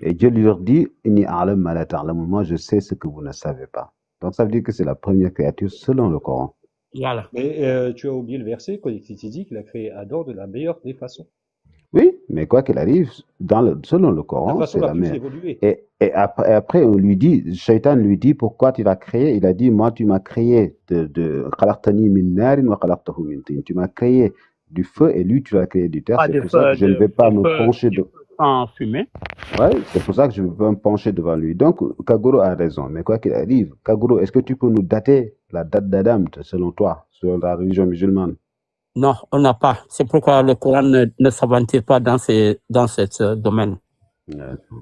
Et Dieu leur dit, Inni a'lamu ma la ta'lamun. Moi, je sais ce que vous ne savez pas. Donc, ça veut dire que c'est la première créature selon le Coran. Voilà. Mais tu as oublié le verset quand il dit qu'il a créé Adam de la meilleure des façons. Oui, mais quoi qu'il arrive, selon le Coran, c'est la meilleure. Et après, on lui dit, Shaitan lui dit, pourquoi tu l'as créé? Il a dit, moi, tu m'as créé khalaqtani min narin wa khalaqtahu min tin. Tu m'as créé du feu et lui, tu l'as créé du terre. C'est pour ça que je ne vais pas me pencher en fumée. Ouais, c'est pour ça que je ne vais pas me pencher devant lui. Donc, Kaguro a raison. Mais quoi qu'il arrive, Kaguro, est-ce que tu peux nous dater la date d'Adam, selon toi, selon la religion musulmane? Non, on n'a pas. C'est pourquoi le Coran ne s'aventure pas dans ce domaine.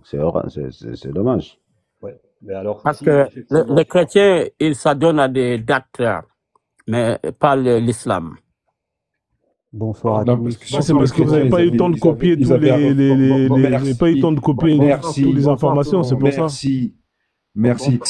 C'est dommage. Ouais, mais alors, parce que les chrétiens, ils s'adonnent à des dates, mais pas l'islam. Bonsoir à tous. C'est parce que vous n'avez pas eu le temps de copier tous les informations, c'est pour ça. Merci.